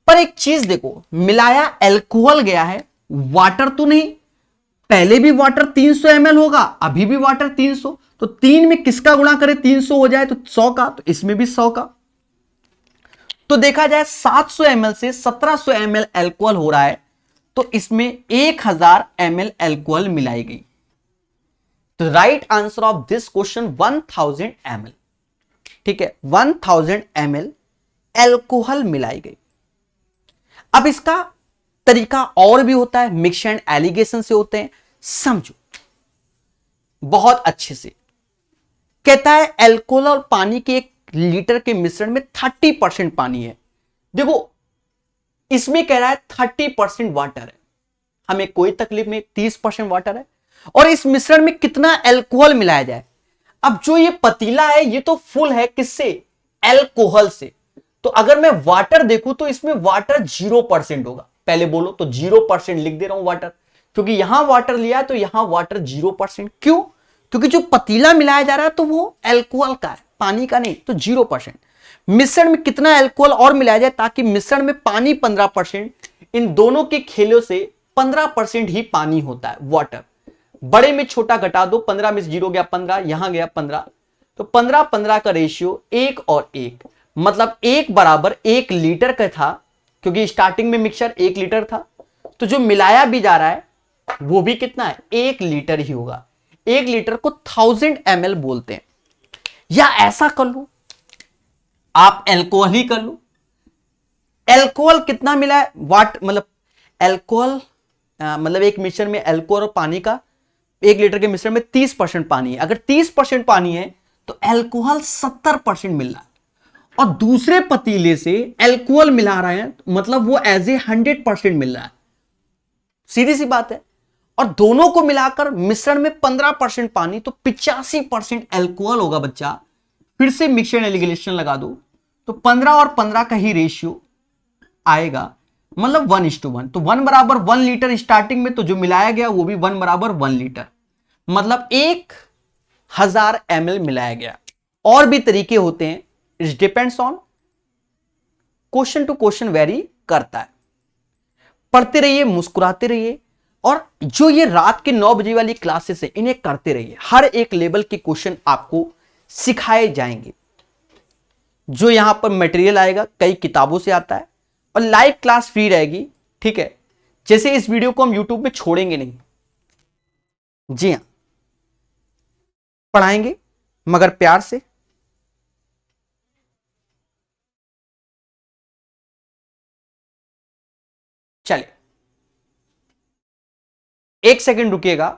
पर एक चीज देखो, मिलाया एल्कोहल गया है, वाटर तो नहीं। पहले भी वाटर 300 ml होगा, अभी भी वाटर 300, तो 3 में किसका गुणा करें 300 हो जाए तो 100 का, तो इसमें भी 100 का। तो देखा जाए 700 ml से 1700 ml एल्कोहल हो रहा है, तो इसमें 1000 ml एल्कोहल मिलाई गई। तो right answer of this question 1000 ml। ठीक है, 1000 ml एल्कोहल मिलाई गई। अब इसका तरीका और भी होता है, मिक्स एंड एलिगेशन से होते हैं। समझो बहुत अच्छे से। कहता है एल्कोहल और पानी के 1 लीटर के मिश्रण में 30% पानी है। देखो इसमें कह रहा है 30% वाटर है, हमें कोई तकलीफ नहीं, 30% वाटर है। और इस मिश्रण में कितना एल्कोहल मिलाया जाए। अब जो ये पतीला है ये तो फुल है, किससे? एल्कोहल से। तो अगर मैं वाटर देखूं तो इसमें वाटर 0% होगा। पहले बोलो तो 0% लिख दे रहा हूं वाटर, क्योंकि यहां वाटर लिया है तो यहां वाटर 0%। क्यों? क्योंकि जो पतीला मिलाया जा रहा है तो वो एल्कोहल का है, पानी का नहीं, तो 0%। मिश्रण में कितना एल्कोहल और मिलाया जाए ताकि मिश्रण में पानी 15%। इन दोनों के खेलों से 15% ही पानी होता है, वाटर। बड़े में छोटा घटा दो, 15 में 0 गया 15, यहां गया 15, तो 15-15 का रेशियो 1 और 1, मतलब 1 बराबर 1 लीटर का था, क्योंकि स्टार्टिंग में मिक्सचर 1 लीटर था। तो जो मिलाया भी जा रहा है वो भी कितना है? 1 लीटर ही होगा। 1 लीटर को 1000 ml बोलते हैं। या ऐसा कर लो, आप एल्कोहल ही कर लो। एल्कोहल कितना मिला है? मतलब एल्कोहल मतलब एक मिश्रण में एल्कोहल और पानी का 1 लीटर के मिश्रण में 30% पानी है। अगर 30% पानी है तो एल्कोहल 70% मिल रहा है, और दूसरे पतीले से एल्कोहल मिला रहे हैं, मतलब वो एज ए 100% मिल रहा है। सीधी सी बात है। और दोनों को मिलाकर मिश्रण में 15% पानी, तो 85% एल्कोहल होगा बच्चा। फिर से मिक्सचर एलिगेशन लगा दो तो 15 और 15 का ही रेशियो आएगा, मतलब 1:1। तो 1 बराबर 1 लीटर स्टार्टिंग में, तो जो मिलाया गया वो भी 1 बराबर 1 लीटर, मतलब 1000 ml मिलाया गया। और भी तरीके होते हैं, it depends on question to question, vary करता है। पढ़ते रहिए, मुस्कुराते रहिए, और जो ये रात के 9 बजे वाली क्लासेस है इन्हें करते रहिए। हर एक लेवल के क्वेश्चन आपको सिखाए जाएंगे। जो यहां पर मटेरियल आएगा कई किताबों से आता है, और लाइव क्लास फ्री रहेगी। ठीक है, जैसे इस वीडियो को हम यूट्यूब पे छोड़ेंगे नहीं, जी हां, पढ़ाएंगे मगर प्यार से। चलिए 1 सेकंड रुकिएगा,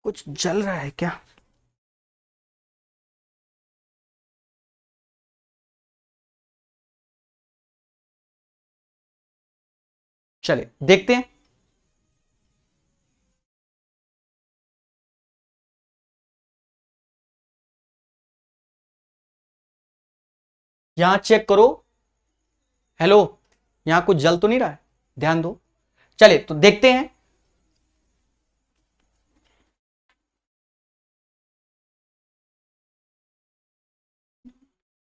कुछ जल रहा है क्या? चलिए देखते हैं। यहां चेक करो, हेलो, यहां कुछ जल तो नहीं रहा है? ध्यान दो। चलिए तो देखते हैं।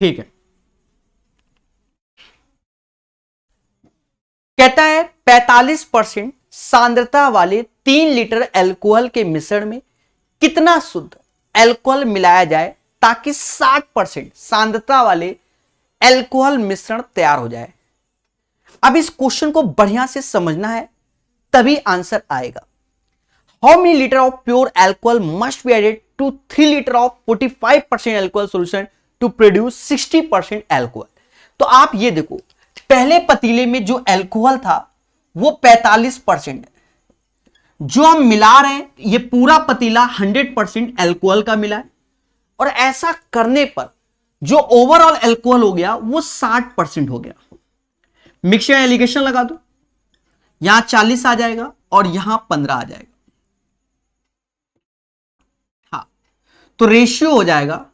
ठीक है, कहता है 45% सांद्रता वाले 3 लीटर एल्कोहल के मिश्रण में कितना शुद्ध एल्कोहल मिलाया जाए ताकि 60% सांद्रता वाले एल्कोहल मिश्रण तैयार हो जाए। अब इस क्वेश्चन को बढ़िया से समझना है, तभी आंसर आएगा। How many litre of pure alcohol must be added to 3 litre of 45% alcohol solution to produce 60% alcohol. तो आप ये देखो, पहले पतीले में जो एल्कोहल था वो 45% है, जो हम मिला रहे हैं ये पूरा पतीला 100% एल्कोहल का मिला है, और ऐसा करने पर जो ओवरऑल एल्कोहल हो गया वो 60% हो गया। मिक्सचर एलिगेशन लगा दो, यहां 40 आ जाएगा और यहां 15 आ जाएगा। हाँ, तो रेशियो हो जाएगा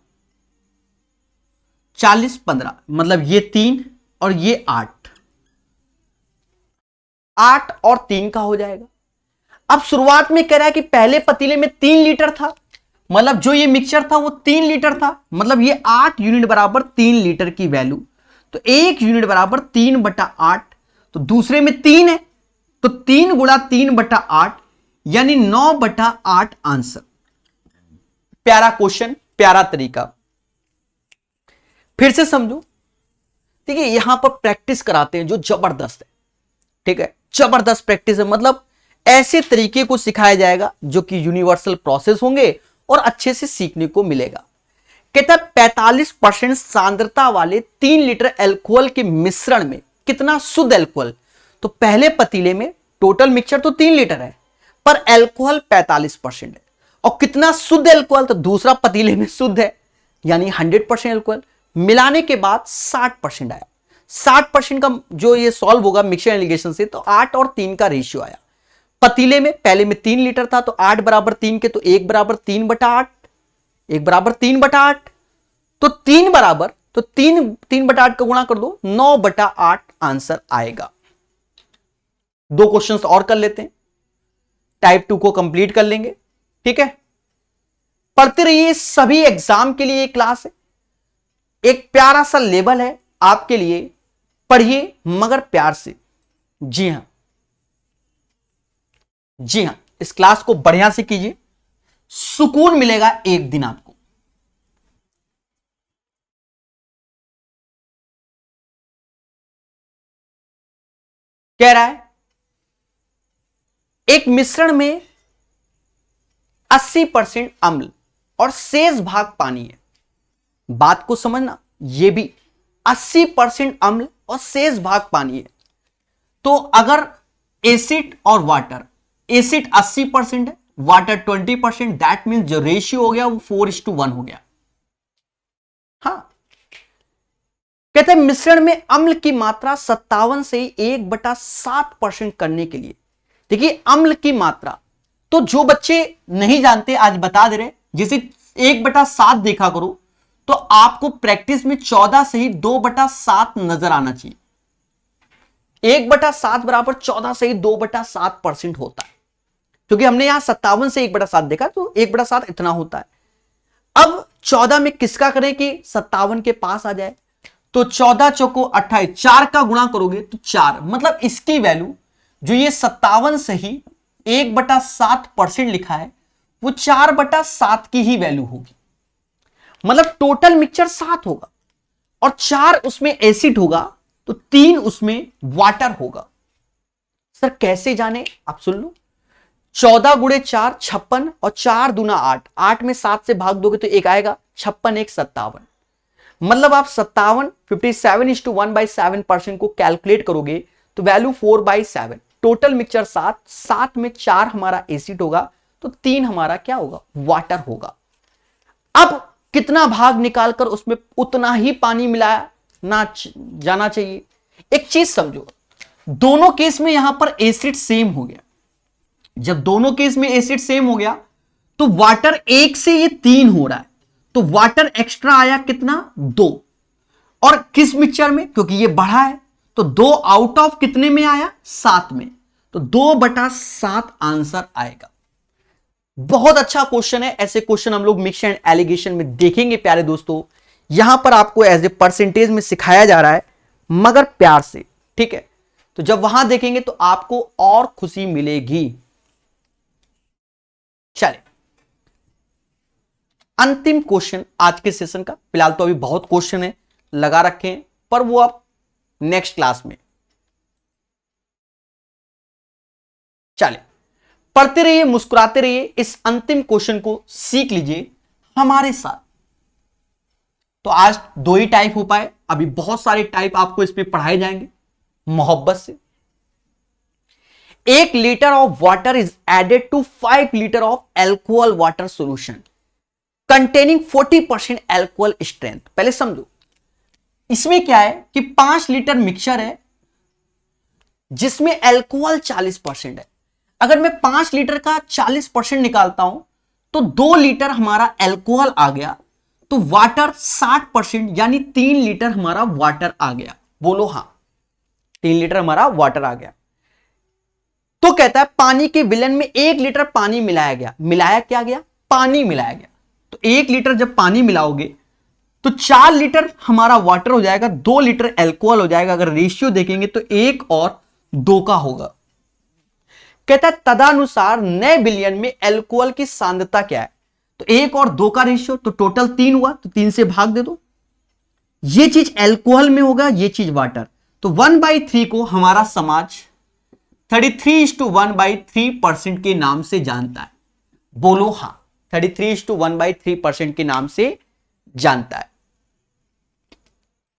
40-15, मतलब ये 3 और ये 8, 8 और 3 का हो जाएगा। अब शुरुआत में कह रहा है कि पहले पतीले में 3 लीटर था, मतलब जो ये मिक्सचर था वो 3 लीटर था, मतलब ये 8 यूनिट बराबर 3 लीटर की वैल्यू, तो 1 यूनिट बराबर 3/8, तो दूसरे में 3 है तो 3 गुणा 3/8 यानी 9/8 आंसर। प्यारा क्वेश्चन, प्यारा तरीका। फिर से समझो, ठीक है, यहां पर प्रैक्टिस कराते हैं जो जबरदस्त है, ठीक है, जबरदस्त प्रैक्टिस है, मतलब ऐसे तरीके को सिखाया जाएगा जो कि यूनिवर्सल प्रोसेस होंगे और अच्छे से सीखने को मिलेगा। कहता है 45% सांद्रता वाले 3 लीटर एल्कोहल के मिश्रण में कितना शुद्ध एल्कोहल, तो पहले पतीले में टोटल मिक्सचर तो 3 लीटर है पर एल्कोहल 45% है, और कितना शुद्ध एल्कोहल, तो दूसरा पतीले में शुद्ध है यानी 100% एल्कोहल, मिलाने के बाद 60% आया। 60% का जो ये सॉल्व होगा मिक्सचर एलिगेशन से, तो 8 और 3 का रेशियो आया। पतीले में पहले में 3 लीटर था, तो 8 बराबर 3 के, तो 1 बराबर 3/8, 1 बराबर 3/8, तो 3 बराबर, तो 3/8 का गुणा कर दो, 9/8 आंसर आएगा। 2 क्वेश्चंस और कर लेते हैं, टाइप 2 को कंप्लीट कर लेंगे, ठीक है। पढ़ते रहिए, सभी एग्जाम के लिए क्लास है, एक प्यारा सा लेवल है आपके लिए, पढ़िए मगर प्यार से। जी हां, जी हां, इस क्लास को बढ़िया से कीजिए, सुकून मिलेगा एक दिन आपको। कह रहा है एक मिश्रण में 80% अम्ल और शेष भाग पानी है। बात को समझना, यह भी 80% अम्ल और शेष भाग पानी है, तो अगर एसिड और वाटर, एसिड 80% है, वाटर 20%, दैट मीन जो रेशियो हो गया वो 4:1 हो गया। हाँ, कहते हैं मिश्रण में अम्ल की मात्रा 57 से 1/7% करने के लिए, देखिए अम्ल की मात्रा, तो जो बच्चे नहीं जानते आज बता दे रहे, जैसे 1/7 देखा करो, तो आपको प्रैक्टिस में 14 से ही 2/7 नजर आना चाहिए। 1/7 बराबर 14 से ही 2/7% होता है, क्योंकि हमने यहां 57 से 1/7 देखा, तो 1/7 इतना होता है। अब 14 में किसका करें कि 57 के पास आ जाए, तो 14 चौको 28, 4 का गुणा करोगे तो 4, मतलब इसकी वैल्यू जो ये 57 से ही 1/7% लिखा है वो 4/7 की ही वैल्यू होगी, मतलब टोटल मिक्सचर 7 होगा और 4 उसमें एसिड होगा, तो 3 उसमें वाटर होगा। सर कैसे जाने, आप सुन लो, 14 गुणे 4 56 और 4 दूना 8, 8 में 7 से भाग दोगे तो एक आएगा, 56 1 57, मतलब आप 57 को कैलकुलेट करोगे तो वैल्यू 4/7, टोटल मिक्सचर 7, 7 में 4 हमारा एसिड होगा, तो 3 हमारा क्या होगा, वाटर होगा। अब कितना भाग निकालकर उसमें उतना ही पानी मिलाया ना जाना चाहिए। एक चीज समझो, दोनों केस में यहां पर एसिड सेम हो गया, जब दोनों केस में एसिड सेम हो गया तो वाटर 1 से ये 3 हो रहा है, तो वाटर एक्स्ट्रा आया कितना, 2, और किस मिक्सचर में, क्योंकि ये बढ़ा है, तो 2 आउट ऑफ कितने में आया, 7 में, तो 2/7 आंसर आएगा। बहुत अच्छा क्वेश्चन है, ऐसे क्वेश्चन हम लोग मिक्स एंड एलिगेशन में देखेंगे प्यारे दोस्तों। यहां पर आपको एज ए परसेंटेज में सिखाया जा रहा है मगर प्यार से, ठीक है, तो जब वहां देखेंगे तो आपको और खुशी मिलेगी। चलिए अंतिम क्वेश्चन आज के सेशन का, फिलहाल तो अभी बहुत क्वेश्चन है लगा रखे हैं, पर वो आप नेक्स्ट क्लास में। चलिए पढ़ते रहिए, मुस्कुराते रहिए, इस अंतिम क्वेश्चन को सीख लीजिए हमारे साथ। तो आज 2 ही टाइप हो पाए, अभी बहुत सारे टाइप आपको इसमें पढ़ाए जाएंगे मोहब्बत से। 1 litre of water is added to 5 litre of alcohol water solution containing 40% alcohol strength. पहले समझो, इसमें क्या है कि 5 लीटर मिक्सचर है जिसमें एल्कोहल 40% है। अगर मैं 5 लीटर का 40% निकालता हूं तो 2 लीटर हमारा एल्कोहल आ गया, तो वाटर 60% यानी 3 लीटर हमारा वाटर आ गया। बोलो हां, 3 लीटर हमारा वाटर आ गया। तो कहता है पानी के विलयन में 1 लीटर पानी मिलाया गया। मिलाया क्या गया? पानी मिलाया गया। तो 1 लीटर जब पानी मिलाओगे तो 4 लीटर हमारा वाटर हो जाएगा, 2 लीटर एल्कोहल हो जाएगा। अगर रेशियो देखेंगे तो 1 और 2 का होगा। कहता है तदनुसार नए विलयन में एल्कोहल की सांद्रता क्या है? तो 1 और 2 का रेशियो, तो टोटल 3 हुआ, तो 3 से भाग दे दो। ये चीज एल्कोहल में होगा, ये चीज वाटर। तो 1/3 को हमारा समाज 33:1/3% के नाम से जानता है। बोलो हां, 33:1/3% के नाम से जानता है।